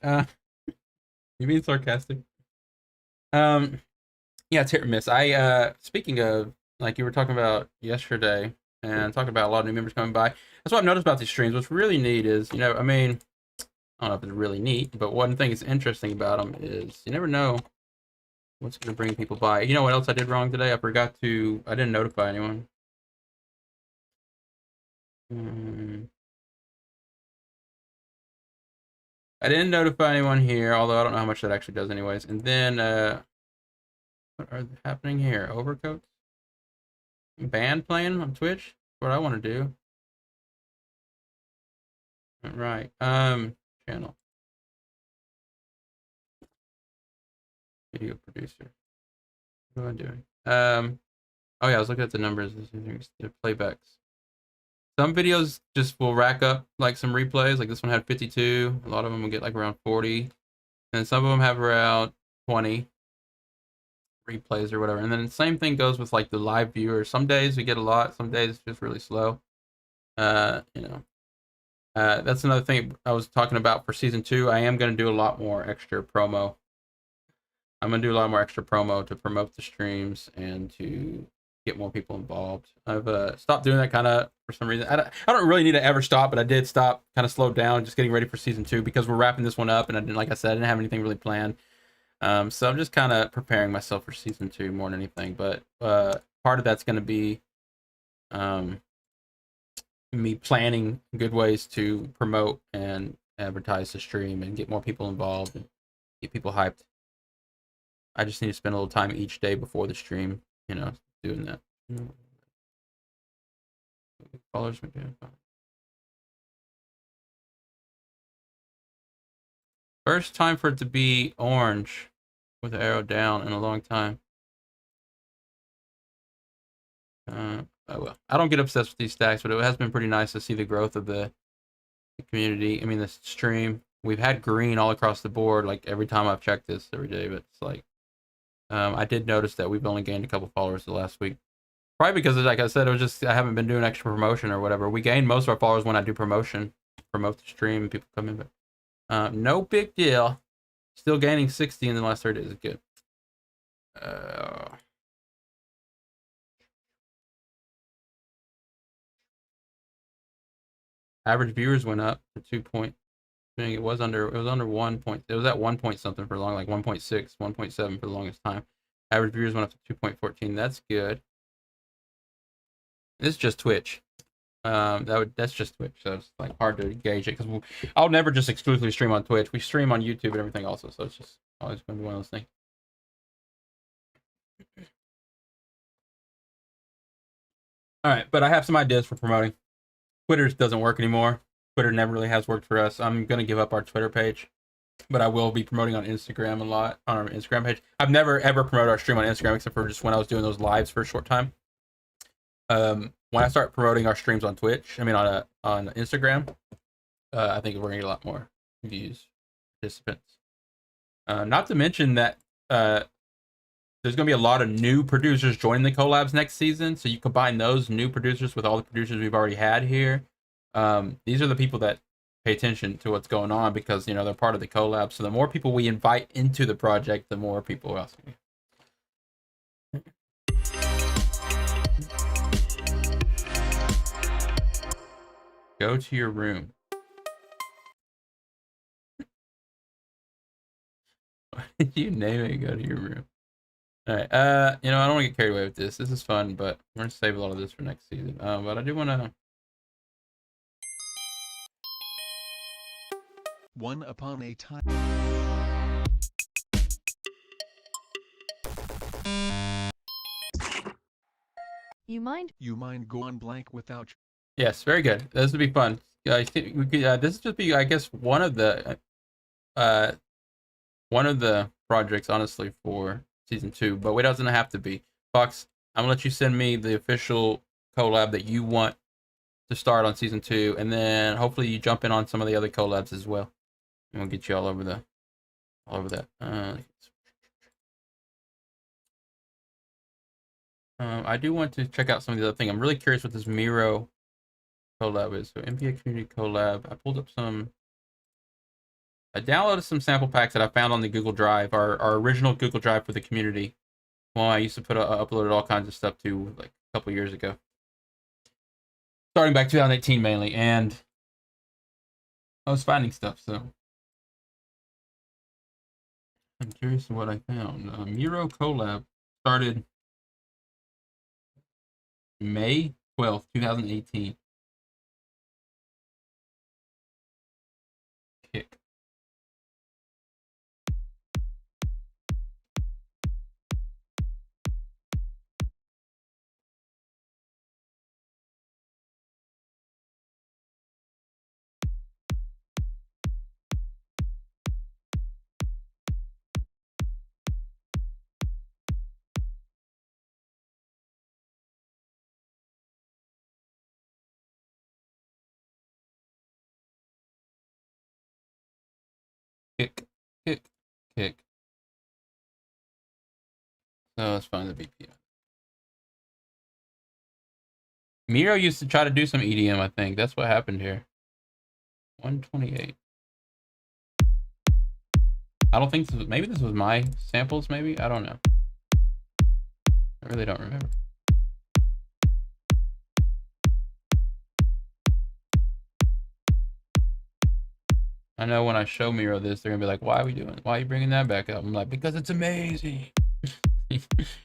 You being sarcastic? Yeah, it's hit or miss. Speaking of, like you were talking about yesterday, and talking about a lot of new members coming by. That's what I've noticed about these streams. What's really neat is, I mean, I don't know if it's really neat, but one thing that's interesting about them is you never know What's gonna bring people by? You know what else I did wrong today? I didn't notify anyone. I didn't notify anyone here, although I don't know how much that actually does anyways. And then, what are happening here? Overcoats? Band playing on Twitch? What I want to do. Right. Channel. Video producer. What am I doing? Oh yeah, I was looking at the numbers. The playbacks. Some videos just will rack up like some replays. Like this one had 52. A lot of them will get like around 40. And some of them have around 20 replays or whatever. And then the same thing goes with like the live viewers. Some days we get a lot. Some days it's just really slow. You know. That's another thing I was talking about for season 2. I am going to do a lot more extra promo. I'm going to do a lot more extra promo to promote the streams and to get more people involved. I've stopped doing that kind of for some reason. I don't really need to ever stop, but I did stop, kind of slowed down, just getting ready for season 2 because we're wrapping this one up, and like I said, I didn't have anything really planned. So I'm just kind of preparing myself for season 2 more than anything. But part of that's going to be me planning good ways to promote and advertise the stream and get more people involved and get people hyped. I just need to spend a little time each day before the stream, you know, doing that. Followers. First time for it to be orange with the arrow down in a long time. Oh well. I don't get obsessed with these stacks, but it has been pretty nice to see the growth of the community. I mean, the stream. We've had green all across the board, like every time I've checked this every day, but it's like, I did notice that we've only gained a couple followers the last week. Probably because, like I said, it was just I haven't been doing extra promotion or whatever. We gain most of our followers when I do promotion, promote the stream, people come in. But no big deal. Still gaining 60 in the last 30 days is good. Average viewers went up to 2 point. It was under 1 point. It was at 1 point something for long, like 1.6, 1.7 for the longest time. Average viewers went up to 2.14. That's good. This is just Twitch. That's just Twitch, so it's like hard to gauge it because I'll never just exclusively stream on Twitch. We stream on YouTube and everything also, so it's just always going to be one of those things. All right, but I have some ideas for promoting. Twitter doesn't work anymore. Twitter never really has worked for us. I'm going to give up our Twitter page, but I will be promoting on Instagram a lot on our Instagram page. I've never ever promoted our stream on Instagram except for just when I was doing those lives for a short time. When I start promoting our streams on Twitch, I mean on Instagram, I think we're gonna get a lot more views, participants. Not to mention that there's gonna be a lot of new producers joining the collabs next season. So you combine those new producers with all the producers we've already had here. These are the people that pay attention to what's going on because you know they're part of the collab. So the more people we invite into the project, the more people else. Go to your room. Why did you name it? Go to your room. All right. You know, I don't want to get carried away with this. This is fun, but we're gonna save a lot of this for next season. But I do want to. One upon a time. You mind? You mind going blank without. Yes, very good. This would be fun. I think we could. This would just be, I guess, one of the projects, honestly, for season 2. But it doesn't have to be. Fox, I'm gonna let you send me the official collab that you want to start on season 2, and then hopefully you jump in on some of the other collabs as well. And we'll get you all over that. I do want to check out some of the other things. I'm really curious what this Miro collab is. So MPA Community Collab. I pulled up some. I downloaded some sample packs that I found on the Google Drive, our original Google Drive for the community. Well, I used to uploaded all kinds of stuff to like a couple years ago, starting back 2018 mainly, and I was finding stuff. So I'm curious to what I found. Miro collab started May 12th, 2018. Kick. Kick. Kick. Kick. So let's find the VPN. Miro used to try to do some EDM, I think. That's what happened here. 128. I don't think this was, maybe this was my samples, maybe? I don't know. I really don't remember. I know when I show Miro this, they're gonna be like, why are you bringing that back up? I'm like, because it's amazing.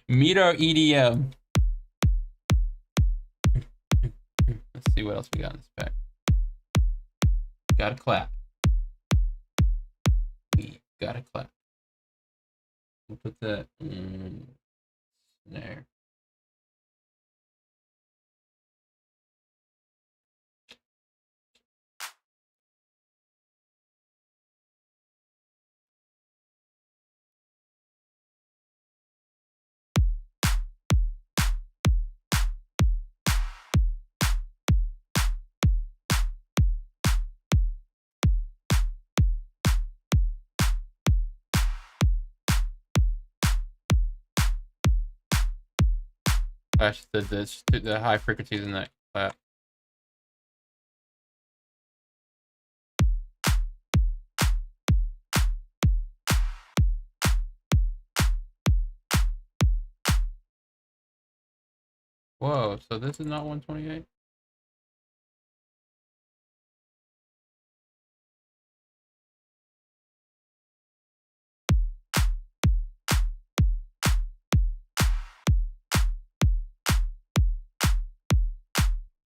Miro EDM. Let's see what else we got in this pack. Gotta clap. We gotta clap. We'll put that in there. Gosh, the high frequencies in that clap. Whoa, so this is not 128?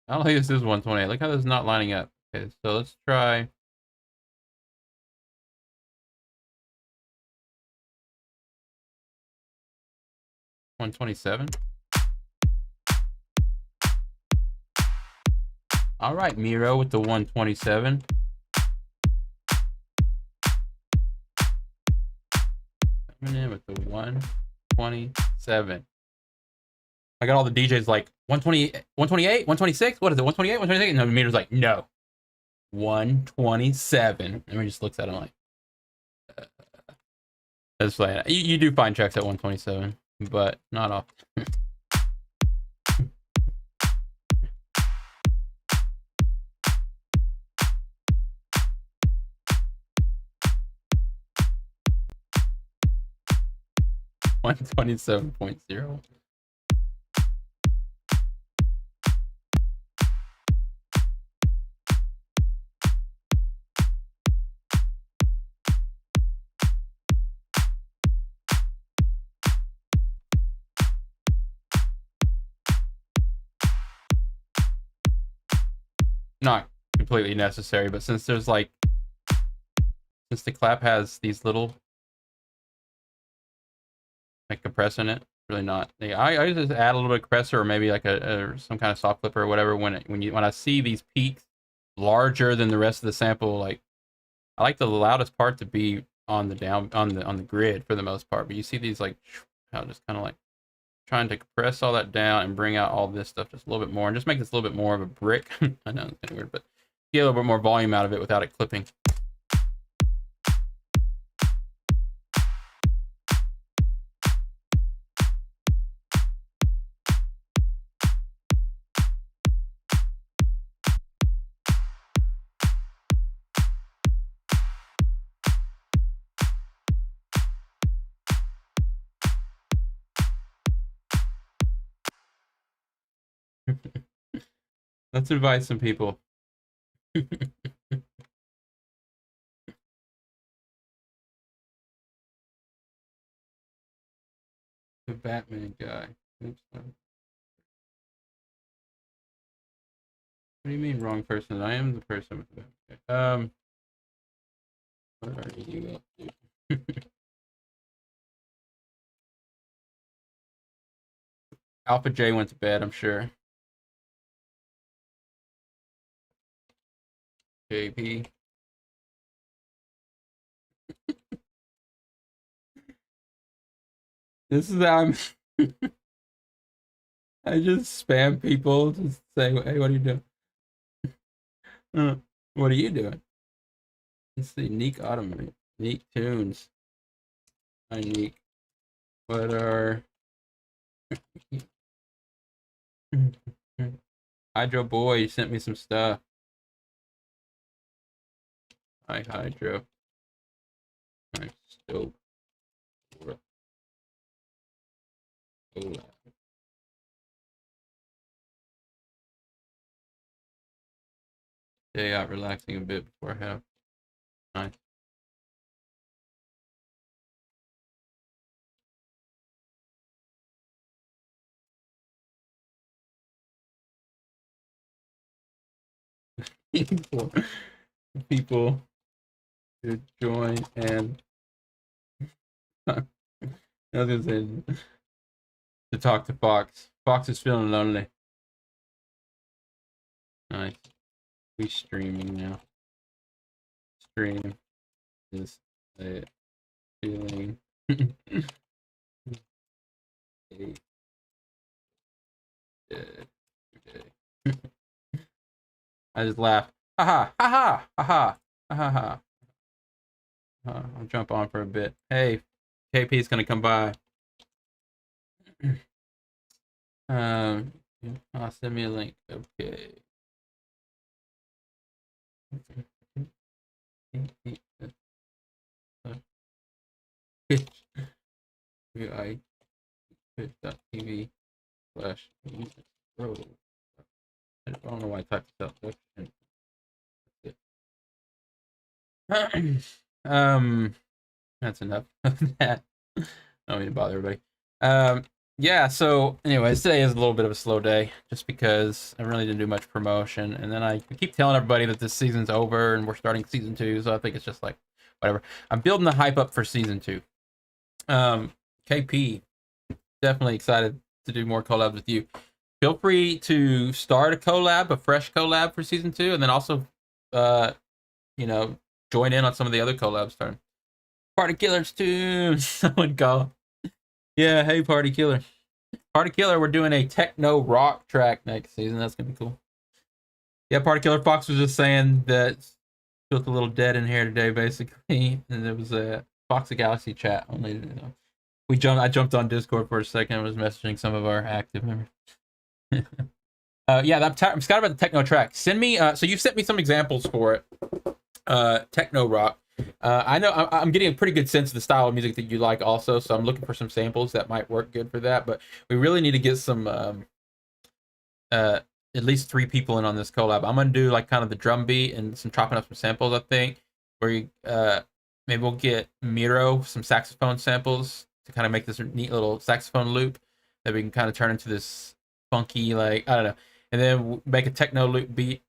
I don't think this is 128. Look how this is not lining up. Okay, so let's try. $127. All right, Miro with the 127. Coming in with the 127. I got all the DJs like 128, 126. What is it? 128, 126? And the meter's like, no, 127. And he just looks at him like, that's fine. You do find tracks at 127, but not often. $127.0. Not completely necessary, but since there's like, since the clap has these little like compressor in it, really not. I just add a little bit of compressor or maybe like some kind of soft clipper or whatever when I see these peaks larger than the rest of the sample. Like I like the loudest part to be on the grid for the most part, but you see these like how just kind of like trying to compress all that down and bring out all this stuff just a little bit more and just make this a little bit more of a brick. I know it's kind of weird, but get a little bit more volume out of it without it clipping. Let's invite some people. The Batman guy. Oops. What do you mean wrong person? I am the person with the Batman. What are you up to? Alpha J went to bed, I'm sure. JP. This is how I'm. I just spam people to say, hey, what are you doing? What are you doing? Let's see. Neek Automate. Neek Tunes. Hi, Neek. What are. Hydro Boy, you sent me some stuff. Hi, Hydro. I'm stoked. Day out relaxing a bit before I have. Nice. People to join and I was gonna say to talk to Fox. Fox is feeling lonely. Nice. We streaming now. Stream is a feeling. I just laugh. Ha ha ha ha ha ha ha. I'll jump on for a bit. Hey, KP's gonna come by. Send me a link. Okay. Twitch.tv/music pro. I don't know why I typed this out. That's enough of that. I don't mean to bother everybody. Yeah, so anyways, today is a little bit of a slow day just because I really didn't do much promotion, and then I keep telling everybody that this season's over and we're starting season 2, so I think it's just like whatever. I'm building the hype up for season 2. KP, definitely excited to do more collabs with you. Feel free to start a fresh collab for season 2, and then also join in on some of the other collabs starting. Party Killers too. Someone call. Yeah, hey Party Killer. Party Killer, we're doing a techno rock track next season. That's gonna be cool. Yeah, Party Killer Fox was just saying that feels a little dead in here today, basically. And there was a Fox of Galaxy chat only. I jumped on Discord for a second and was messaging some of our active members. Yeah, I'm scared about the techno track. Send me so you sent me some examples for it. Techno rock. I know I'm getting a pretty good sense of the style of music that you like also, so I'm looking for some samples that might work good for that, but we really need to get some at least 3 people in on this collab. I'm gonna do like kind of the drum beat and some chopping up some samples, I think, where you maybe we'll get Miro some saxophone samples to kind of make this neat little saxophone loop that we can kind of turn into this funky, like, I don't know, and then make a techno beat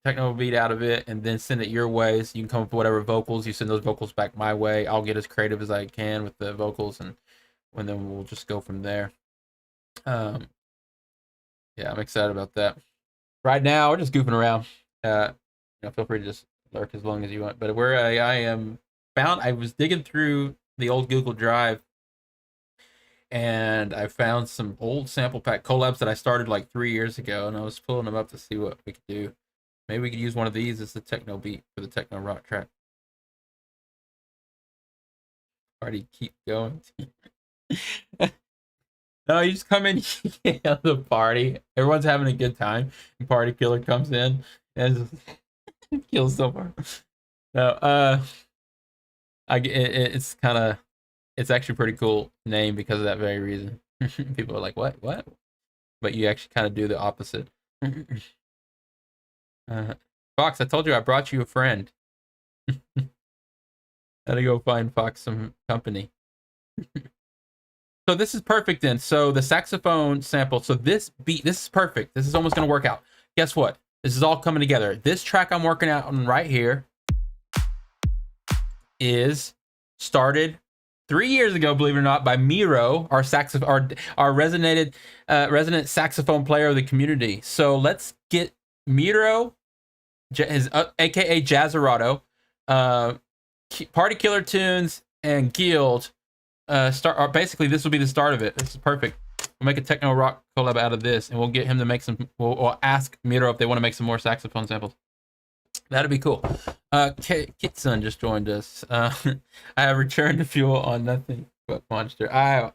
out of it, and then send it your way. So you can come up with whatever vocals. You send those vocals back my way. I'll get as creative as I can with the vocals, and then we'll just go from there. Yeah, I'm excited about that. Right now, we're just goofing around. Feel free to just lurk as long as you want. But I was digging through the old Google Drive, and I found some old sample pack collabs that I started like 3 years ago, and I was pulling them up to see what we could do. Maybe we could use one of these as the techno beat for the techno rock track. Party keep going. No, you just come in the party. Everyone's having a good time. And Party Killer comes in and kills someone. No, it's actually a pretty cool name because of that very reason. People are like, what? But you actually kind of do the opposite. Fox, I told you I brought you a friend. Gotta go find Fox some company. So this is perfect then. So the saxophone sample. So this beat, this is perfect. This is almost going to work out. Guess what? This is all coming together. This track I'm working out on right here is started 3 years ago, believe it or not, by Miro, our resident saxophone player of the community. So let's get Miro, his aka Jazzerato, Party Killer Tunes, and Guild. Basically, this will be the start of it. This is perfect. We'll make a techno rock collab out of this, and we'll get him to make some. We'll ask Miro if they want to make some more saxophone samples. That'd be cool. Kitsun just joined us. I have returned to fuel on nothing but monster. I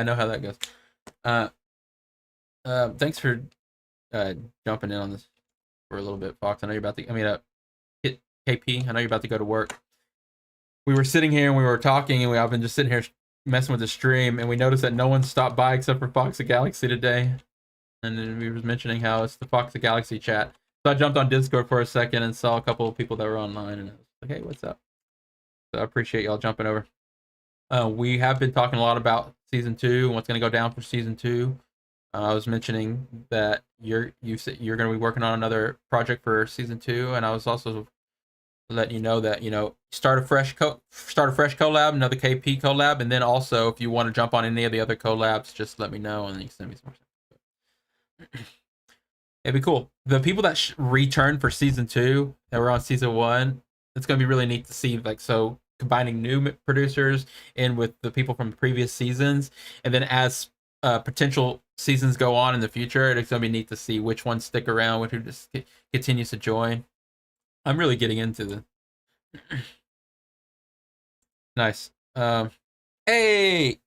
know how that goes. Thanks for jumping in on this for a little bit, Fox. I know you're about to. KP. I know you're about to go to work. We were sitting here and we were talking, and I've been just sitting here messing with the stream, and we noticed that no one stopped by except for Fox the Galaxy today. And then we were mentioning how it's the Fox the Galaxy chat. So I jumped on Discord for a second and saw a couple of people that were online, and I was like, hey, what's up? So I appreciate y'all jumping over. We have been talking a lot about season 2 and what's going to go down for season 2. I was mentioning that you said you're going to be working on another project for season 2, and I was also letting you know that, start a fresh collab, another KP collab, and then also if you want to jump on any of the other collabs, just let me know and then you can send me some more stuff. It'd be cool. The people that return for season 2 that were on season 1, it's gonna be really neat to see. So combining new producers in with the people from previous seasons, and then as potential seasons go on in the future, it's gonna be neat to see which ones stick around, which just continues to join. I'm really getting into the nice. Hey,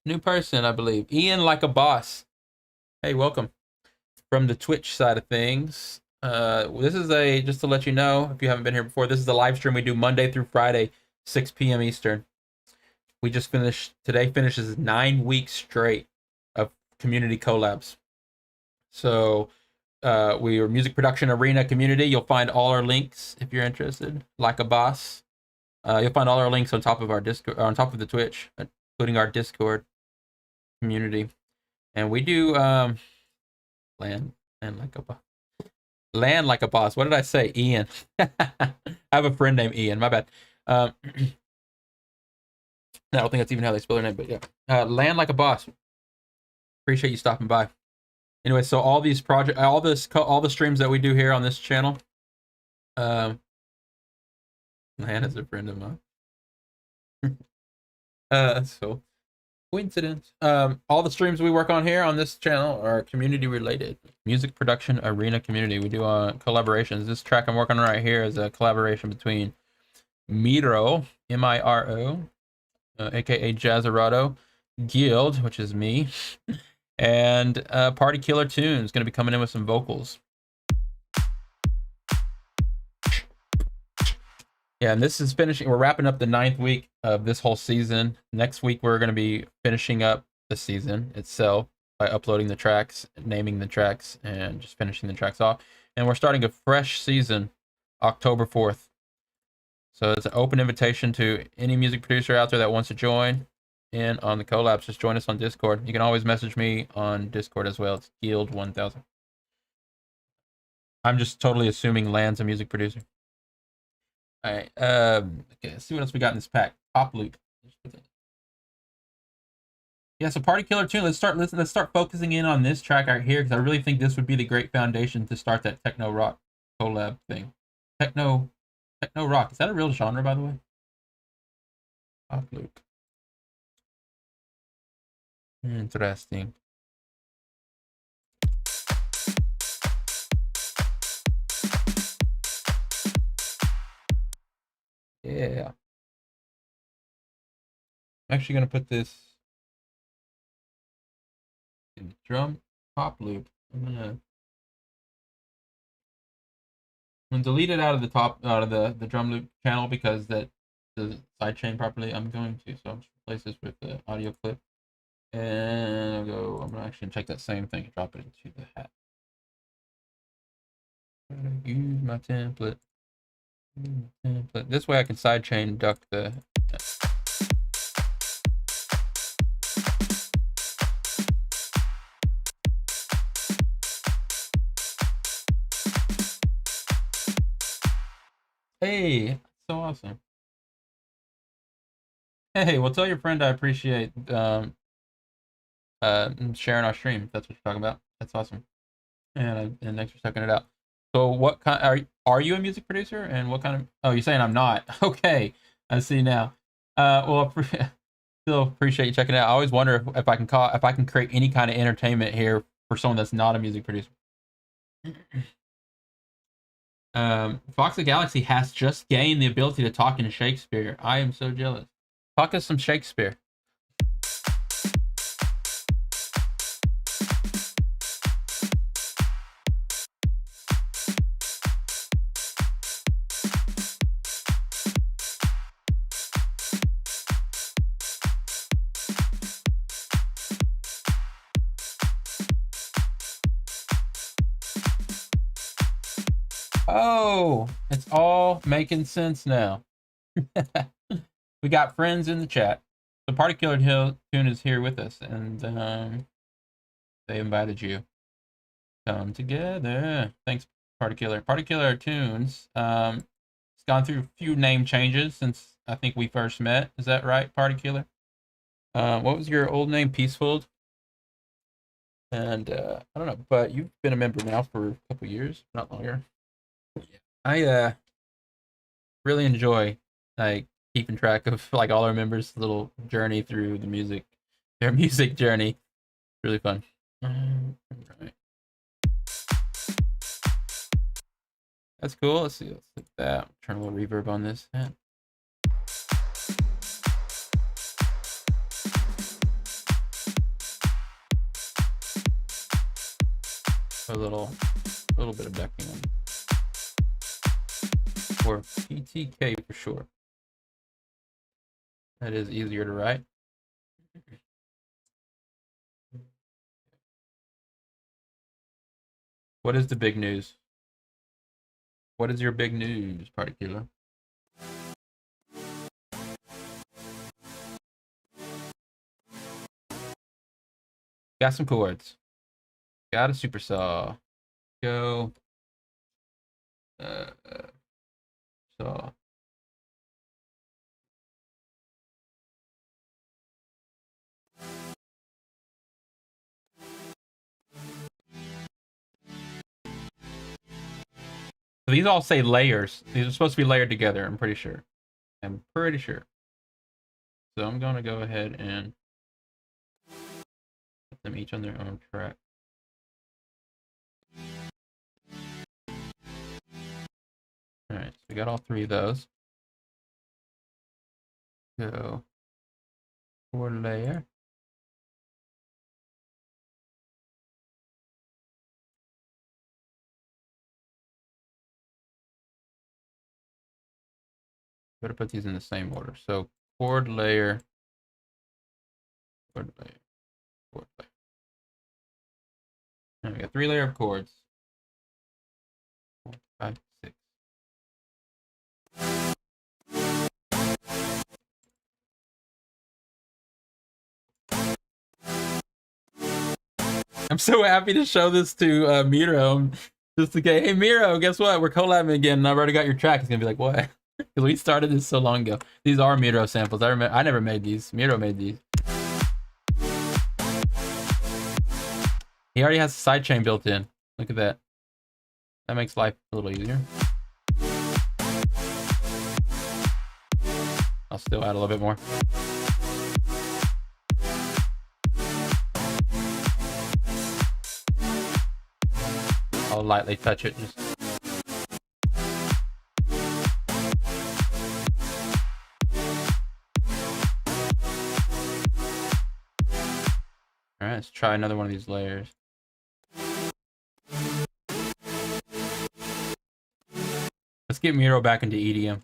new person, I believe. Ian Like a Boss. Hey, welcome from the Twitch side of things. This is just to let you know, if you haven't been here before, this is a live stream we do Monday through Friday, 6 p.m. Eastern. We just finishes 9 weeks straight of community collabs. So we are Music Production Arena community. You'll find all our links if you're interested. Like a Boss. You'll find all our links on top of our Discord, on top of the Twitch, including our Discord community. And we do land like a boss. What did I say? Ian. I have a friend named Ian. My bad. I don't think that's even how they spell their name, but yeah. Land like a boss. Appreciate you stopping by. Anyway, so all these all the streams that we do here on this channel, Land is a friend of mine. So coincidence. All the streams we work on here on this channel are community related. Music Production Arena community. We do collaborations. This track I'm working on right here is a collaboration between Miro, M-I-R-O, aka Jazzerato, Guild, which is me, and Party Killer Tunes, going to be coming in with some vocals. Yeah, and this is finishing. We're wrapping up the 9th week of this whole season. Next week, we're going to be finishing up the season itself by uploading the tracks, naming the tracks, and just finishing the tracks off. And we're starting a fresh season October 4th. So it's an open invitation to any music producer out there that wants to join in on the collabs. Just join us on Discord. You can always message me on Discord as well. It's Guild1000. I'm just totally assuming Land's a music producer. All right. Okay, let's see what else we got in this pack. Pop loop. Yeah, so Party Killer Tune. Let's start focusing in on this track right here, because I really think this would be the great foundation to start that techno rock collab thing. Techno rock. Is that a real genre, by the way? Pop loop. Interesting. Yeah. I'm actually going to put this in drum pop loop. I'm going to delete it out of the drum loop channel because that doesn't sidechain properly. I'm going to, so I'll just replace this with the audio clip. And I'm going to actually check that same thing and drop it into the hat. I'm going to use my template. This way I can sidechain duck the Hey, so awesome. Hey, well, tell your friend I appreciate sharing our stream. If that's what you're talking about. That's awesome. And thanks for checking it out. So, what kind are you a music producer? And what kind of? Oh, you're saying I'm not. Okay, I see now. Well, still appreciate you checking it out. I always wonder if I can create any kind of entertainment here for someone that's not a music producer. Fox the Galaxy has just gained the ability to talk in Shakespeare. I am so jealous. Talk us some Shakespeare. Oh, it's all making sense now. We got friends in the chat. The Particular Tune is here with us, and they invited you. Come together. Thanks, Particular. Particular Tunes. It's gone through a few name changes since I think we first met. Is that right, Particular? What was your old name? Peaceful. And I don't know, but you've been a member now for a couple years, not longer. I really enjoy like keeping track of like all our members' little journey through their music journey. Really fun. Right. That's cool. Let's see. Let's hit that. Turn a little reverb on this. A little bit of decking on. Or PTK for sure. That is easier to write. What is the big news? What is your big news, Particular? Got some chords. Got a super saw. Go. Saw. So these all say layers. These are supposed to be layered together, I'm pretty sure. So I'm going to go ahead and put them each on their own track. Alright, so we got all three of those. So, chord layer. Better put these in the same order. So, chord layer, chord layer, chord layer. And we got 3 layers of chords. 4, 5, 6. I'm so happy to show this to Miro. Just to get, hey Miro, guess what? We're collabing again, and I've already got your track. He's gonna be like, what? Because we started this so long ago. These are Miro samples. I remember. I never made these. Miro made these. He already has a sidechain built in. Look at that. That makes life a little easier. I'll still add a little bit more. I'll lightly touch it. Just. All right, let's try another one of these layers. Let's get Miro back into EDM.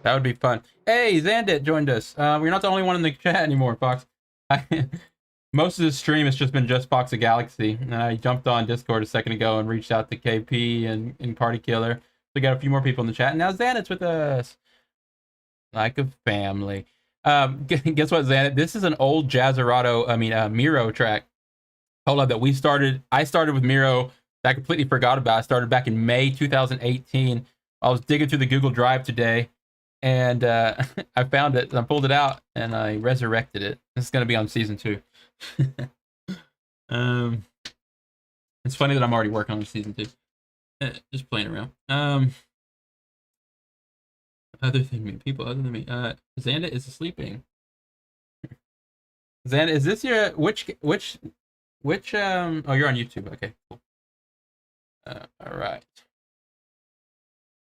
That would be fun. Hey, Zandit joined us. We're not the only one in the chat anymore, Fox. Most of the stream has just been just Fox of Galaxy. I jumped on Discord a second ago and reached out to KP and Party Killer. So we got a few more people in the chat. And now Zandit's with us. Like a family. Guess what, Zandit? This is an old Jazzerato, Miro track. Hold on, that we started. I started with Miro. I completely forgot about. I started back in May 2018. I was digging through the Google Drive today, and I found it. And I pulled it out, and I resurrected it. This is going to be on season 2. It's funny that I'm already working on season 2. Just playing around. People other than me. Xanda is sleeping. Xanda, is this your which oh, you're on YouTube. Okay, cool. All right.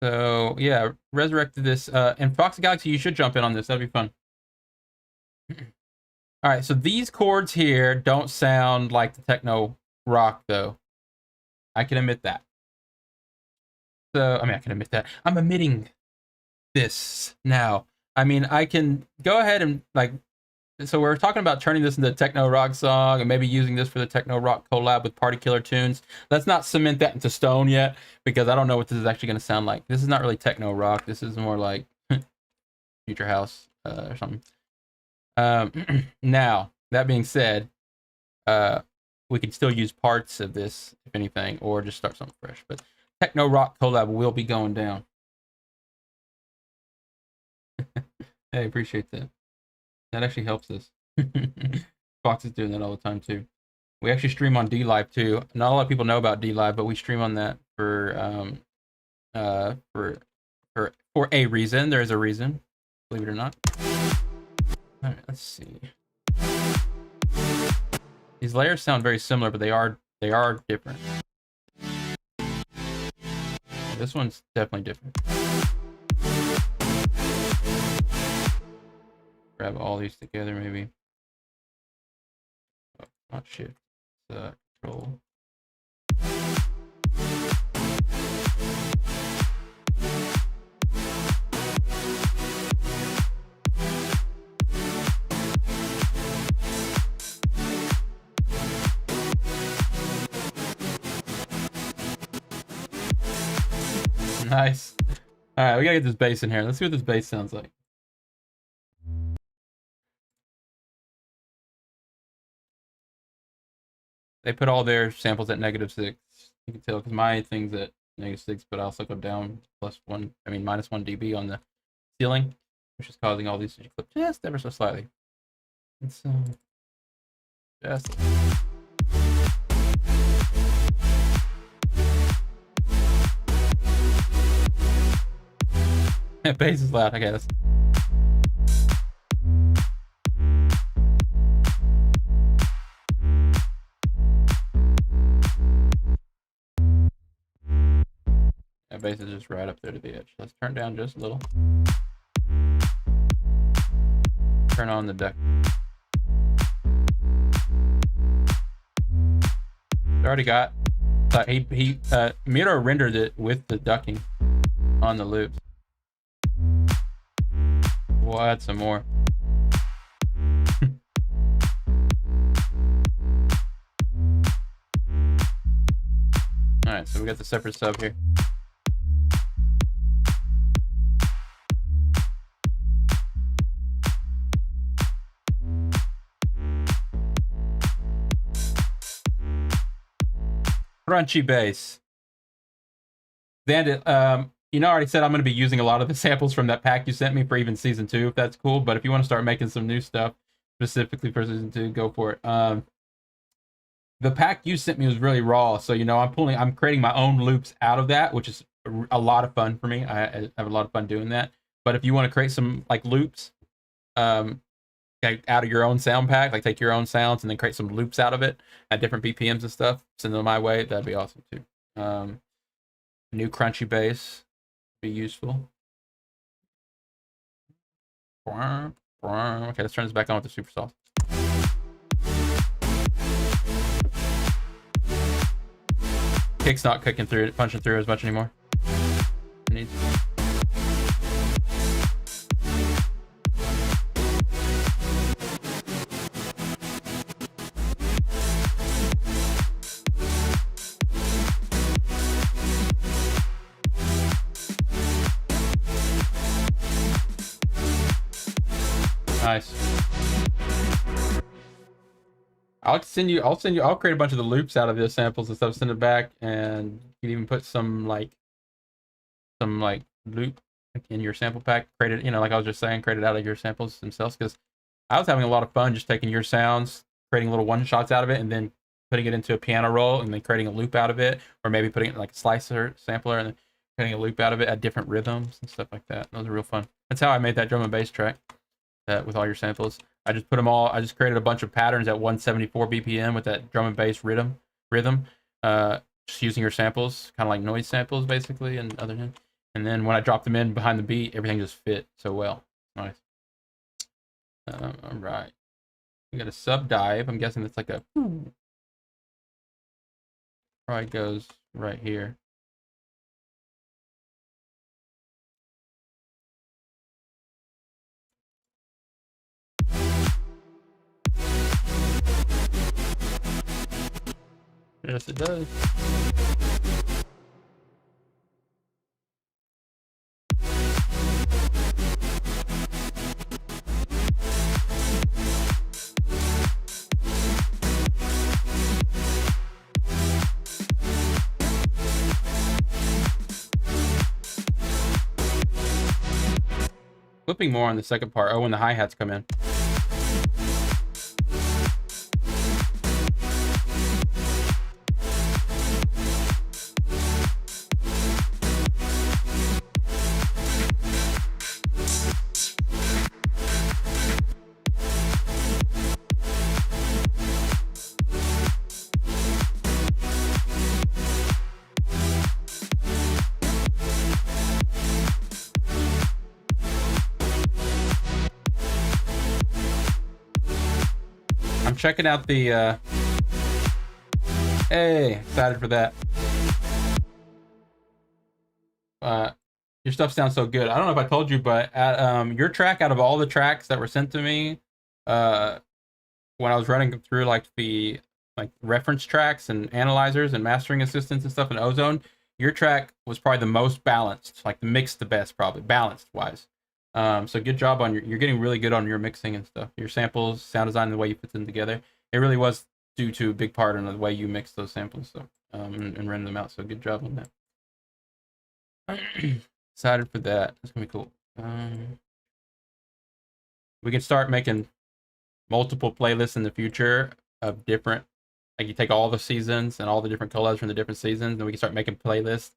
So yeah, resurrected this. And Fox Galaxy, you should jump in on this. That'd be fun. All right, so these chords here don't sound like the techno rock, though. I can admit that. So, I can admit that. I'm admitting this now. I can go ahead and, so we're talking about turning this into a techno rock song and maybe using this for the techno rock collab with Party Killer Tunes. Let's not cement that into stone yet, because I don't know what this is actually going to sound like. This is not really techno rock. This is more like Future House or something. Now, that being said, we can still use parts of this, if anything, or just start something fresh. But techno rock collab will be going down. Hey, appreciate that. That actually helps us. Fox is doing that all the time too. We actually stream on DLive too. Not a lot of people know about DLive, but we stream on that for a reason. There is a reason, believe it or not. All right, let's see. These layers sound very similar, but they are different. This one's definitely different. Grab all these together, maybe. Oh, not shift. Control. Nice. All right, we gotta get this bass in here. Let's see what this bass sounds like. They put all their samples at -6. You can tell because my thing's at -6, but I also go down -1 dB on the ceiling, which is causing all these to clip just ever so slightly. And so, just. Bass is loud. Okay, that's. That bass is just right up there to the edge. Let's turn down just a little. Turn on the deck. It already got. Miro rendered it with the ducking on the loops. We'll add some more. Alright, so we got the separate sub here. Crunchy bass. Bandit, I already said I'm going to be using a lot of the samples from that pack you sent me for even season 2, if that's cool. But if you want to start making some new stuff specifically for season 2, go for it. The pack you sent me was really raw, so I'm creating my own loops out of that, which is a lot of fun for me. I have a lot of fun doing that. But if you want to create some loops, out of your own sound pack, take your own sounds and then create some loops out of it at different BPMs and stuff, send them my way. That'd be awesome too. New crunchy bass be useful. Okay, let's turn this back on with the super sauce. Kick's not punching through as much anymore. Nice. I'll create a bunch of the loops out of the samples and stuff, send it back, and you can even put some loop in your sample pack, create it, like I was just saying, create it out of your samples themselves, because I was having a lot of fun just taking your sounds, creating little one shots out of it, and then putting it into a piano roll, and then creating a loop out of it, or maybe putting it in like a slicer sampler, and then creating a loop out of it at different rhythms and stuff like that. Those are real fun. That's how I made that drum and bass track with all your samples. I just created a bunch of patterns at 174 BPM with that drum and bass rhythm, just using your samples, kind of like noise samples basically, and other things. And then when I dropped them in behind the beat, everything just fit so well. Nice. All right. We got a sub dive. I'm guessing that's like a probably goes right here. Yes, it does. Flipping more on the second part. Oh, when the hi-hats come in. I'm checking out the hey, excited for that. Your stuff sounds so good. I don't know if I told you, but your track, out of all the tracks that were sent to me, when I was running through like the reference tracks and analyzers and mastering assistants and stuff in Ozone, your track was probably the most balanced, like the mix the best, probably balanced wise. So good job on you're getting really good on your mixing and stuff. Your samples, sound design, and the way you put them together. It really was due to a big part in the way you mix those samples, so and render them out. So good job on that. Excited for that. It's gonna be cool. We can start making multiple playlists in the future of different, like you take all the seasons and all the different collabs from the different seasons, and we can start making playlists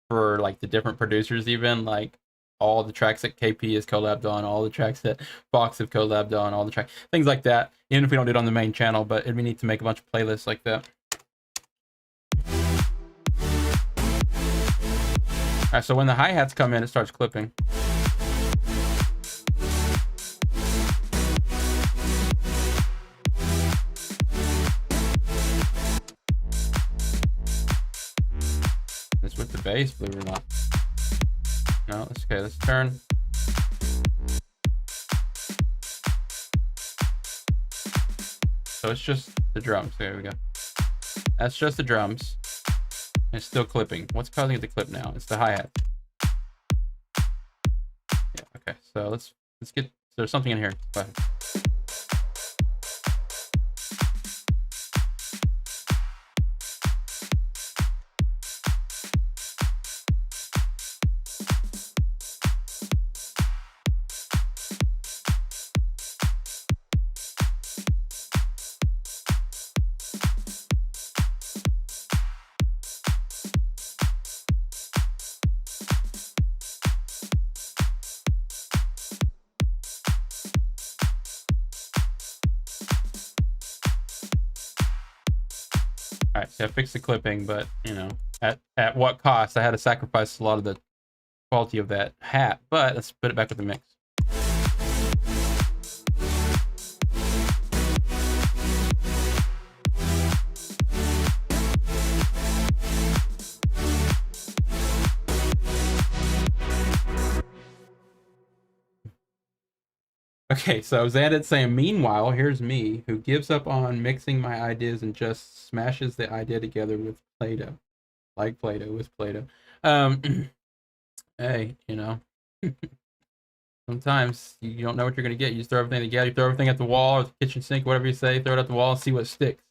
for like the different producers, even like all the tracks that KP has collabed on, all the tracks that Fox have collabed on, all the tracks, things like that. Even if we don't do it on the main channel, but it'd be neat to make a bunch of playlists like that. All right, so when the hi-hats come in, it starts clipping. It's with the bass, believe it or not. No, that's okay. Let's turn. So it's just the drums. There we go. That's just the drums. It's still clipping. What's causing it to clip now? It's the hi-hat. Yeah, okay. So let's get, there's something in here. Go ahead. All right, so I fixed the clipping, but you know, at what cost? I had to sacrifice a lot of the quality of that hat, but let's put it back with the mix. Okay, so Xandit's saying, meanwhile, here's me, who gives up on mixing my ideas and just smashes the idea together with Play-Doh. Like Play-Doh with Play-Doh. Hey, you know. Sometimes you don't know what you're gonna get. You just throw everything together. You throw everything at the wall or the kitchen sink, whatever you say. Throw it at the wall and see what sticks.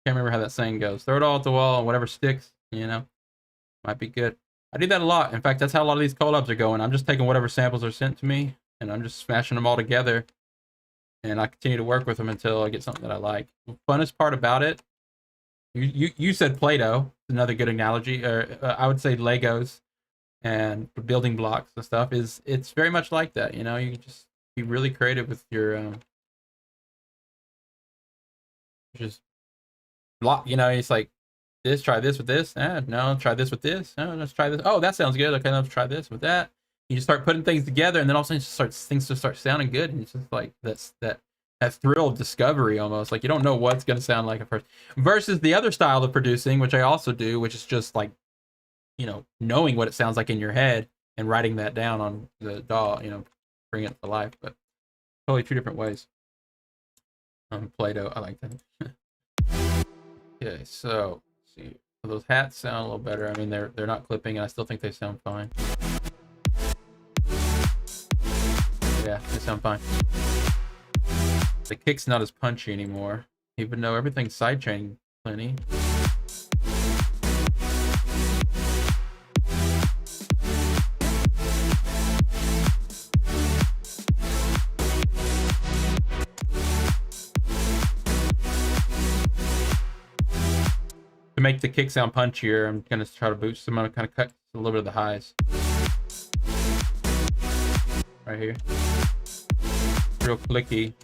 Can't remember how that saying goes. Throw it all at the wall and whatever sticks, you know, might be good. I do that a lot. In fact, that's how a lot of these collabs are going. I'm just taking whatever samples are sent to me and I'm just smashing them all together. And I continue to work with them until I get something that I like. The funnest part about it, you said Play-Doh, another good analogy, or I would say Legos and building blocks and stuff. It's very much like that, you know. You can just be really creative with your just block. You know, it's like this. Try this with this. No, try this with this. No, let's try this. Oh, that sounds good. Okay, let's try this with that. You just start putting things together, and then all of a sudden, things just start sounding good, and it's just like that thrill of discovery almost. Like you don't know what's gonna sound like at first. Versus the other style of producing, which I also do, which is just like, you know, knowing what it sounds like in your head and writing that down on the DAW, you know, bring it to life. But totally two different ways. Play-Doh, I like that. Okay, so let's see. Those hats sound a little better. I mean, they're not clipping, and I still think they sound fine. Yeah, they sound fine. The kick's not as punchy anymore, even though everything's sidechain plenty. To make the kick sound punchier, I'm gonna try to boost them. I'm gonna kind of cut a little bit of the highs. Right here. Real clicky.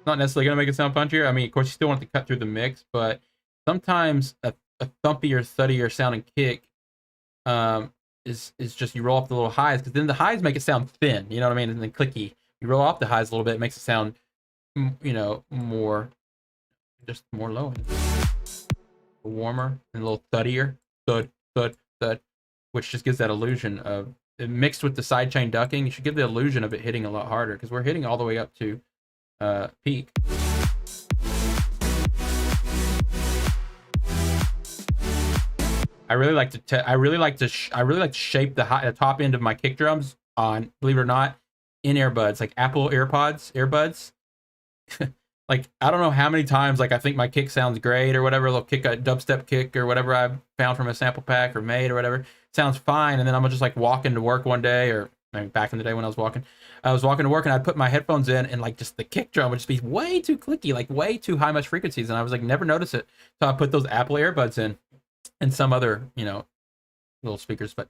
Not necessarily gonna make it sound punchier. I mean, of course, you still want to cut through the mix, but sometimes a thumpier, thuddier sounding kick is just you roll up the little highs, because then the highs make it sound thin. You know what I mean? And then clicky. You roll off the highs a little bit, it makes it sound, you know, more. Just more low end, warmer and a little thuddier, thud, thud, thud, which just gives that illusion of it mixed with the sidechain ducking. You should give the illusion of it hitting a lot harder, because we're hitting all the way up to peak. I really like to shape the top end of my kick drums on, believe it or not, in earbuds, like Apple earbuds. Like, I don't know how many times, like, I think my kick sounds great or whatever, a little kick, a dubstep kick or whatever I found from a sample pack or made or whatever, sounds fine. And then I'm just like walking to work one day, or I mean, back in the day when I was walking to work, and I'd put my headphones in, and like just the kick drum would just be way too clicky, like way too high much frequencies. And I was like, never notice it. So I put those Apple earbuds in and some other, you know, little speakers. But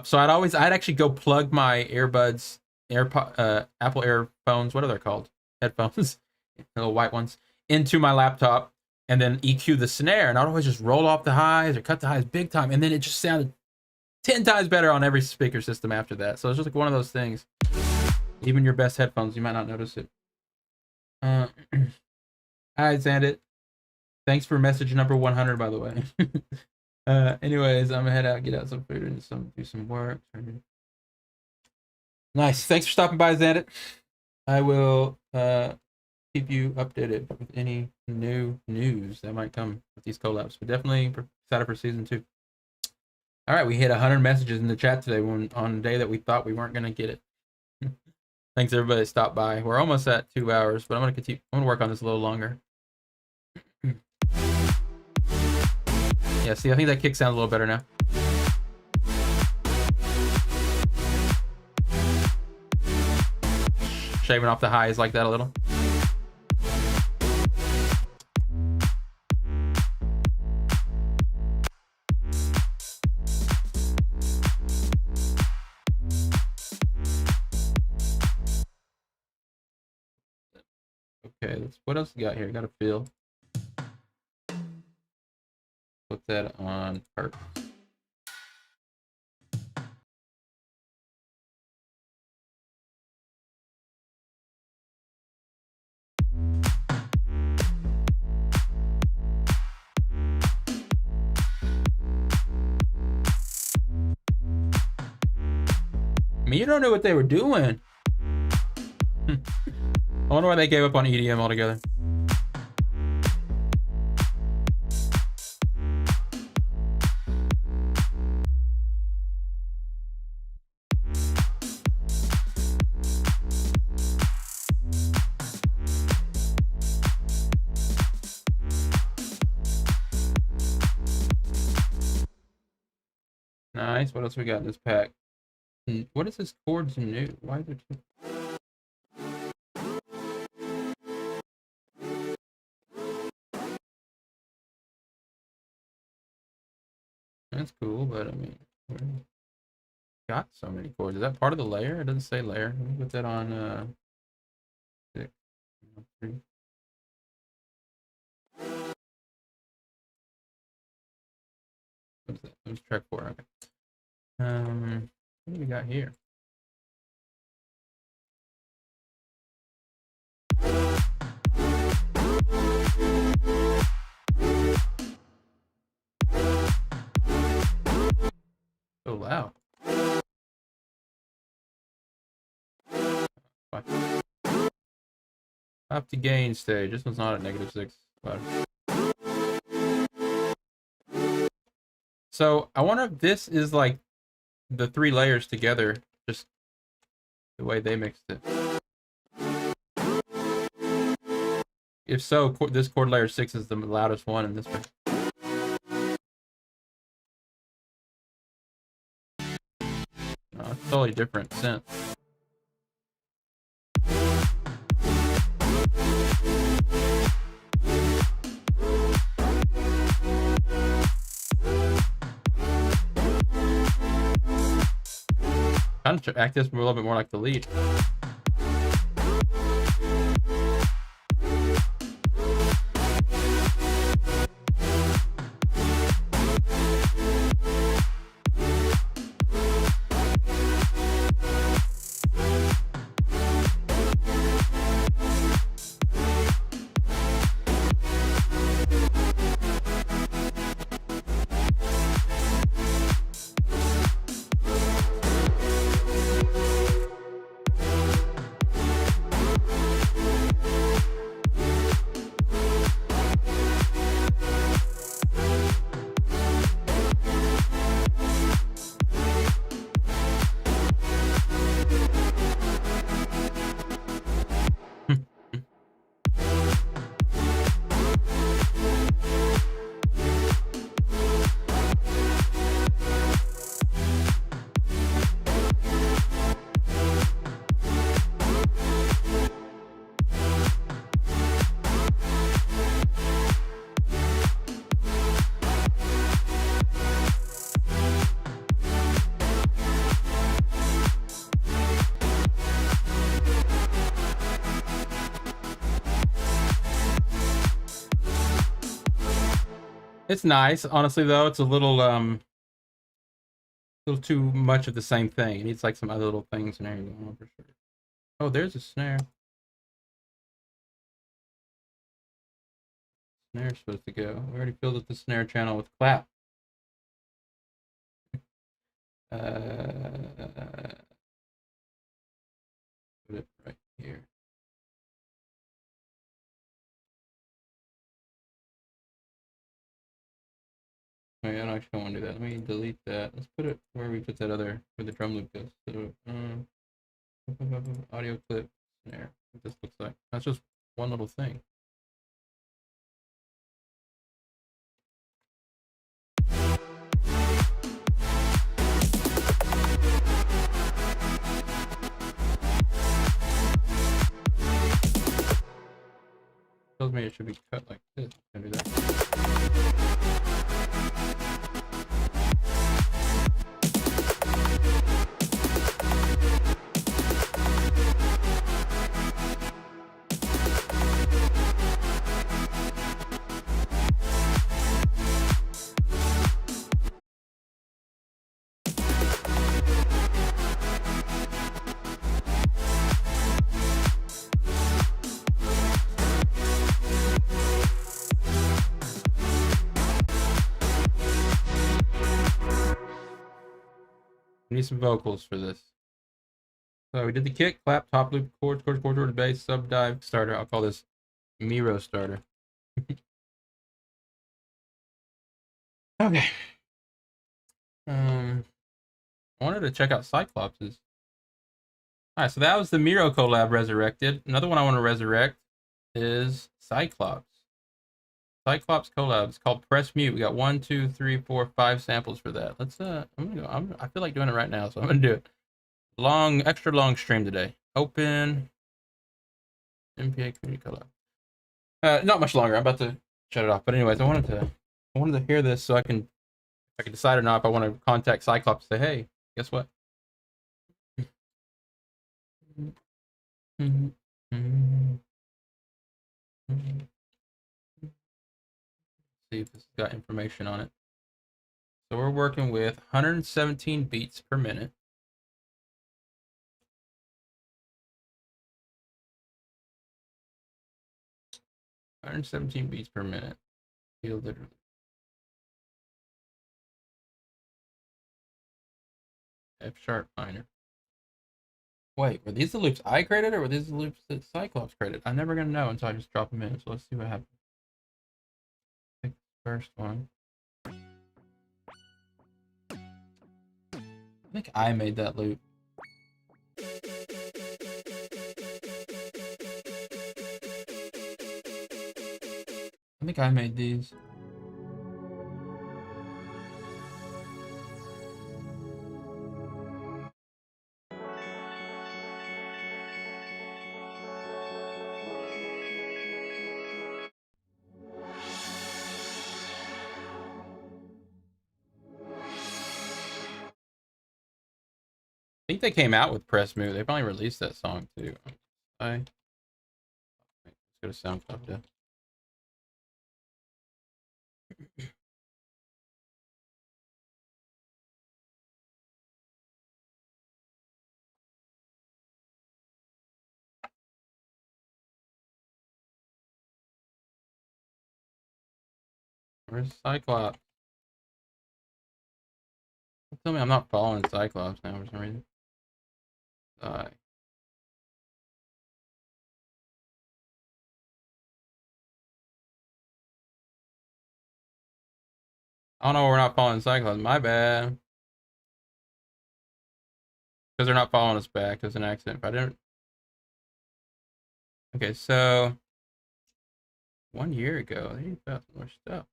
so I'd actually go plug my earbuds, Apple earphones, what are they called? Headphones. The little white ones, into my laptop, and then EQ the snare, and I'd always just roll off the highs or cut the highs big time, and then it just sounded 10 times better on every speaker system after that. So it's just like one of those things. Even your best headphones, you might not notice it. Hi, Zandit. Thanks for message number 100, by the way. Anyways, I'm gonna head out, get out some food, and do some work. Nice. Thanks for stopping by, Zandit. I will keep you updated with any new news that might come with these collabs. But definitely excited for season 2. All right, we hit 100 messages in the chat today on a day that we thought we weren't gonna get it. Thanks everybody that stopped by. We're almost at 2 hours, but I'm gonna work on this a little longer. Yeah, see, I think that kick sounds a little better now. Shaving off the highs like that a little. Okay, what else we got here? Got a fill. Put that on purpose. I mean, you don't know what they were doing. I wonder why they gave up on EDM altogether. Nice. What else we got in this pack? What is this chords new? Why is it? That's cool, but I mean, where got so many chords? Is that part of the layer? It doesn't say layer. Let me put that on 6. 3. What's that? It was track 4. Okay. What do we got here? So loud. Up to gain stage. This one's not at -6. But... So I wonder if this is like the 3 layers together, just the way they mixed it. If so, this chord layer 6 is the loudest one in this one. Oh, it's totally different synth. Kind of act this a little bit more like the lead. It's nice, honestly. Though it's a little too much of the same thing. It needs like some other little things in there going on for sure. Oh, there's a snare. Snare's supposed to go. We already filled up the snare channel with clap. Put it right here. Oh, yeah, I actually don't want to do that. Let me delete that. Let's put it where we put that other, where the drum loop goes. So, audio clip, snare. What this looks like. That's just one little thing. Tells me it should be cut like this. Can do that. We need some vocals for this. So we did the kick, clap, top loop, chords, bass, sub dive, starter. I'll call this Miro starter. Okay. I wanted to check out Cyclops's. Alright, so that was the Miro collab resurrected. Another one I want to resurrect is Cyclops. Cyclops collab. It's called Press Mute. We got 1, 2, 3, 4, 5 samples for that. Let's I'm gonna go. I feel like doing it right now, so I'm gonna do it. Extra long stream today. Open MPA community collab. Not much longer. I'm about to shut it off. But anyways, I wanted to hear this so I can decide or not if I want to contact Cyclops and say, hey, guess what? See if this has got information on it. So we're working with 117 beats per minute. Beats per minute. Feel literally. F sharp minor. Wait, were these the loops I created or were these the loops that Cyclops created? I'm never gonna know until I just drop them in. So let's see what happens. Pick the first one. I think I made that loop. I think I made these. I think they came out with Press Move. They probably released that song too. Let's go to SoundCloud. Where's Cyclops? Tell me I'm not following Cyclops now for some reason. I don't know, we're not following Cyclops. My bad. Because they're not following us back. There's an accident. If I didn't. Okay, so 1 year ago, they got more stuff.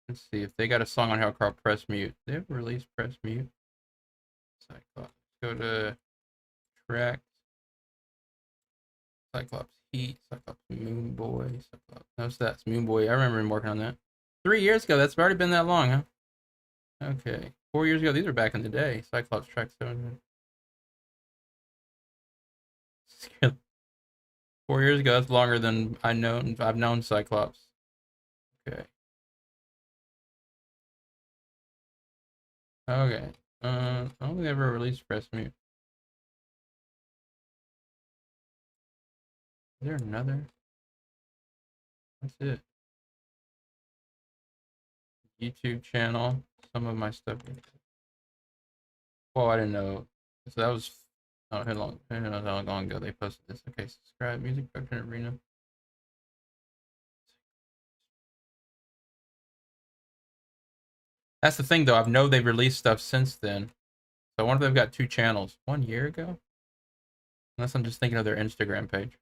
Let's see if they got a song on here called Press Mute. They have released Press Mute. Cyclops. Go to track. Cyclops Heat. Cyclops Moon Boy. Cyclops. No stats. Moon Boy. I remember him working on that. 3 years ago. That's already been that long, huh? Okay. 4 years ago. These are back in the day. Cyclops track 7. 4 years ago. That's longer than I've known Cyclops. Okay. Okay. I don't think they ever released Press Mute. Is there another? That's it. YouTube channel. Some of my stuff. Oh, I didn't know. So that was how long ago they posted this. Okay, subscribe. Music Production Arena. That's the thing, though. I know they've released stuff since then. So I wonder if they've got 2 channels. 1 year ago? Unless I'm just thinking of their Instagram page.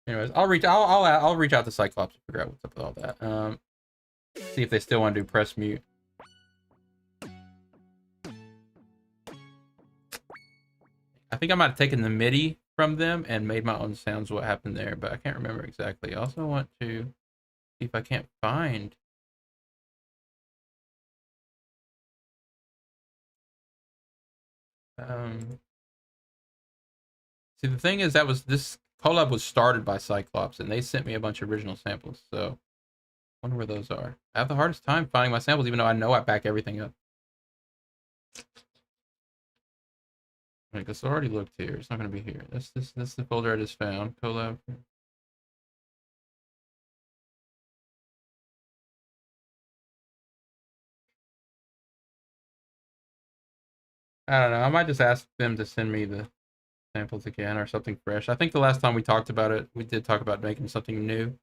Anyways, I'll reach out to Cyclops to figure out what's up with all that. See if they still want to do Press Mute. I think I might have taken the MIDI from them and made my own sounds. What happened there, but I can't remember exactly. I also want to see if I can't find. See, the thing is that this collab was started by Cyclops, and they sent me a bunch of original samples. So, I wonder where those are. I have the hardest time finding my samples, even though I know I back everything up. I guess I already looked here. It's not going to be here. That's the folder I just found. Collab. I don't know. I might just ask them to send me the samples again or something fresh. I think the last time we talked about it, we did talk about making something new.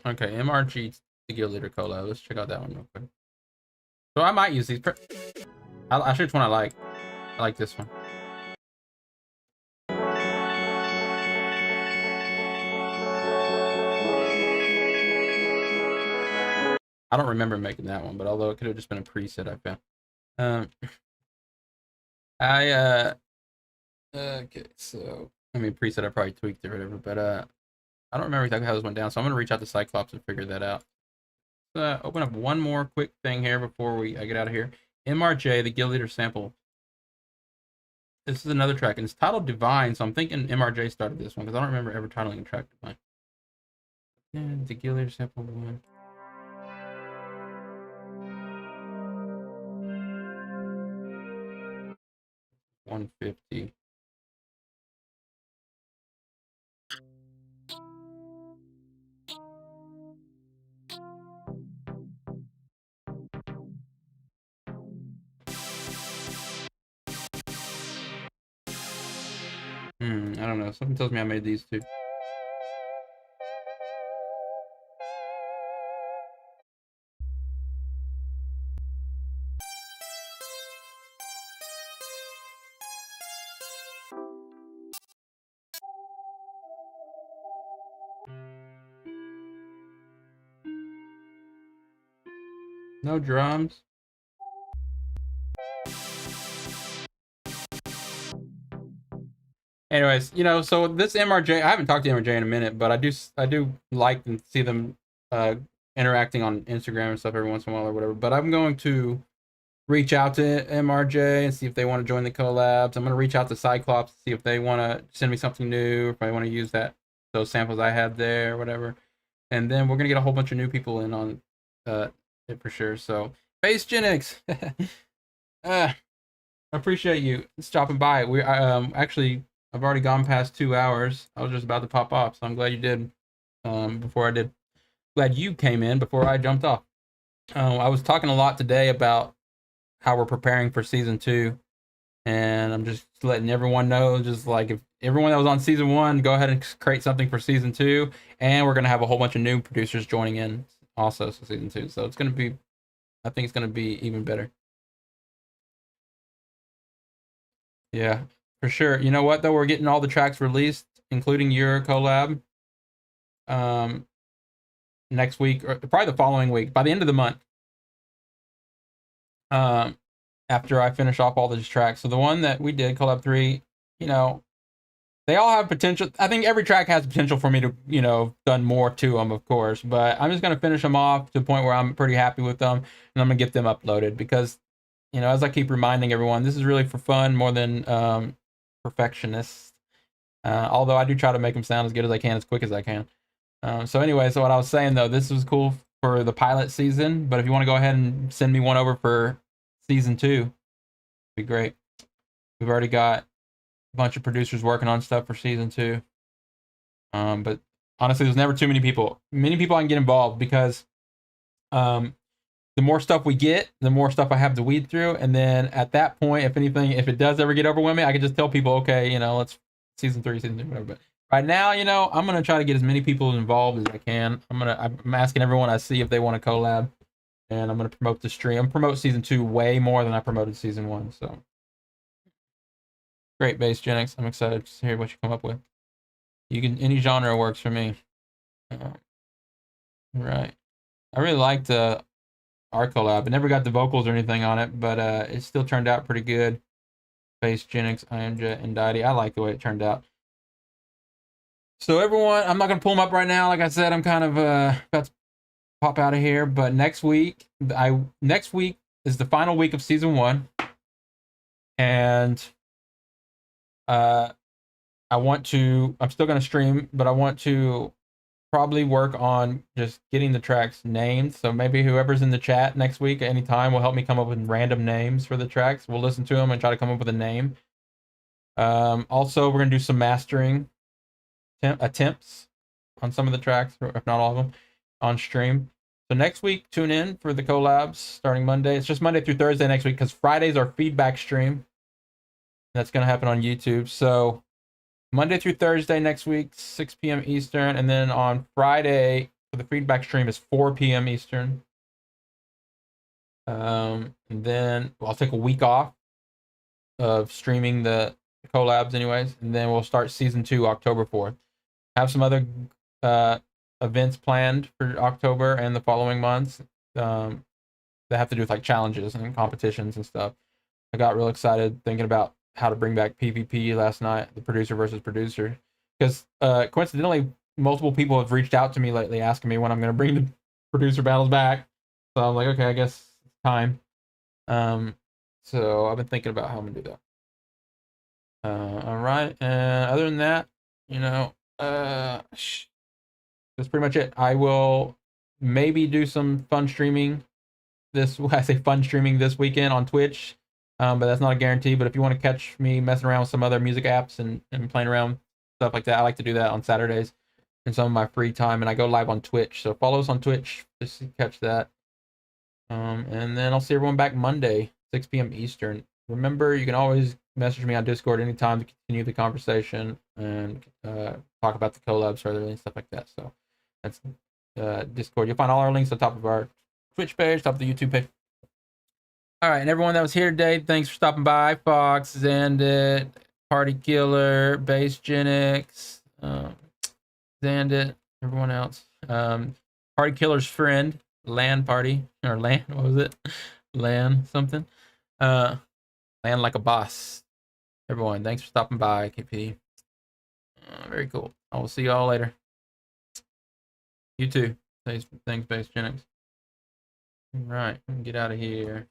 Okay, MRG Skill Leader collab. Let's check out that one real quick. So I might use these. I'll show you which one I like. I like this one. I don't remember making that one, but although it could have just been a preset I found. Um, okay, so I mean preset I probably tweaked it or whatever, but I don't remember exactly how this went down, so I'm gonna reach out to Cyclops and figure that out. Open up one more quick thing here before I get out of here. MRJ, the Guild Leader sample. This is another track, and it's titled Divine, so I'm thinking MRJ started this one, because I don't remember ever titling a track Divine. And the Guild Leader sample 1. $150. I don't know. Something tells me I made these two. No drums. Anyways, you know, so this MRJ, I haven't talked to MRJ in a minute, but I do like and see them interacting on Instagram and stuff every once in a while or whatever. But I'm going to reach out to MRJ and see if they want to join the collabs. I'm going to reach out to Cyclops to see if they want to send me something new, if I want to use those samples I had there, or whatever. And then we're going to get a whole bunch of new people in on it for sure. So, Base Genix, I appreciate you stopping by. We actually, I've already gone past 2 hours. I was just about to pop off, so I'm glad you did. Before I did, glad you came in before I jumped off. I was talking a lot today about how we're preparing for season 2, and I'm just letting everyone know, just like if everyone that was on season 1, go ahead and create something for season 2, and we're gonna have a whole bunch of new producers joining in also for season 2. So it's gonna be, I think it's gonna be even better. Yeah, for sure. You know what though? We're getting all the tracks released, including your collab, next week or probably the following week, by the end of the month. After I finish off all these tracks. So the one that we did, collab 3, you know, they all have potential. I think every track has potential for me to, you know, done more to them, of course. But I'm just gonna finish them off to the point where I'm pretty happy with them, and I'm gonna get them uploaded because, you know, as I keep reminding everyone, this is really for fun more than perfectionist. Although I do try to make them sound as good as I can, as quick as I can. So anyway, so what I was saying though, this was cool for the pilot season, but if you want to go ahead and send me one over for season 2, it'd be great. We've already got a bunch of producers working on stuff for season 2. But honestly, there's never too many people. Many people I can get involved because the more stuff we get, the more stuff I have to weed through. And then at that point, if anything, if it does ever get overwhelming, I can just tell people, okay, you know, let's season 3, whatever. But right now, you know, I'm gonna try to get as many people involved as I can. I'm asking everyone I see if they want to collab, and I'm gonna promote the stream. Promote season 2 way more than I promoted season 1. So great, Base Genix. I'm excited to hear what you come up with. You can, any genre works for me. Right. I really liked our collab. I never got the vocals or anything on it, but it still turned out pretty good. Base Genix, IMJ, and Diddy. I like the way it turned out. So everyone, I'm not gonna pull them up right now. Like I said, I'm kind of about to pop out of here. But next week is the final week of season 1, and I'm still gonna stream, but I want to probably work on just getting the tracks named. So maybe whoever's in the chat next week at any time will help me come up with random names for the tracks. We'll listen to them and try to come up with a name. Also, we're gonna do some mastering attempts on some of the tracks, if not all of them, on stream. So next week, tune in for the collabs starting Monday. It's just Monday through Thursday next week because Friday's our feedback stream. That's gonna happen on YouTube. So Monday through Thursday next week, 6 p.m. Eastern, and then on Friday for the feedback stream is 4 p.m. Eastern. And then I'll take a week off of streaming the collabs anyways, and then we'll start season 2 October 4th. Have some other events planned for October and the following months. that have to do with like challenges and competitions and stuff. I got real excited thinking about how to bring back PvP last night, the producer versus producer, because coincidentally, multiple people have reached out to me lately asking me when I'm going to bring the producer battles back. So I'm like, okay, I guess it's time. So I've been thinking about how I'm gonna do that. All right, and other than that, you know, that's pretty much it. I will maybe do some fun streaming this. I say fun streaming this weekend on Twitch, but that's not a guarantee. But if you want to catch me messing around with some other music apps and playing around stuff like that, I like to do that on Saturdays in some of my free time, and I go live on Twitch. So follow us on Twitch just to catch that. And then I'll see everyone back Monday, 6 p.m. Eastern. Remember, you can always message me on Discord anytime to continue the conversation and talk about the collabs further and stuff like that. So that's Discord. You'll find all our links on top of our Twitch page, top of the YouTube page. All right, and everyone that was here today, thanks for stopping by. Fox, Zandit, Party Killer, Base Genix, Zandit, everyone else. Party Killer's friend, Land Party, or Land, what was it? Land something. Land like a boss. Everyone, thanks for stopping by, KP. Very cool. I will see y'all later. You too. Thanks, Base Genix. All right, get out of here.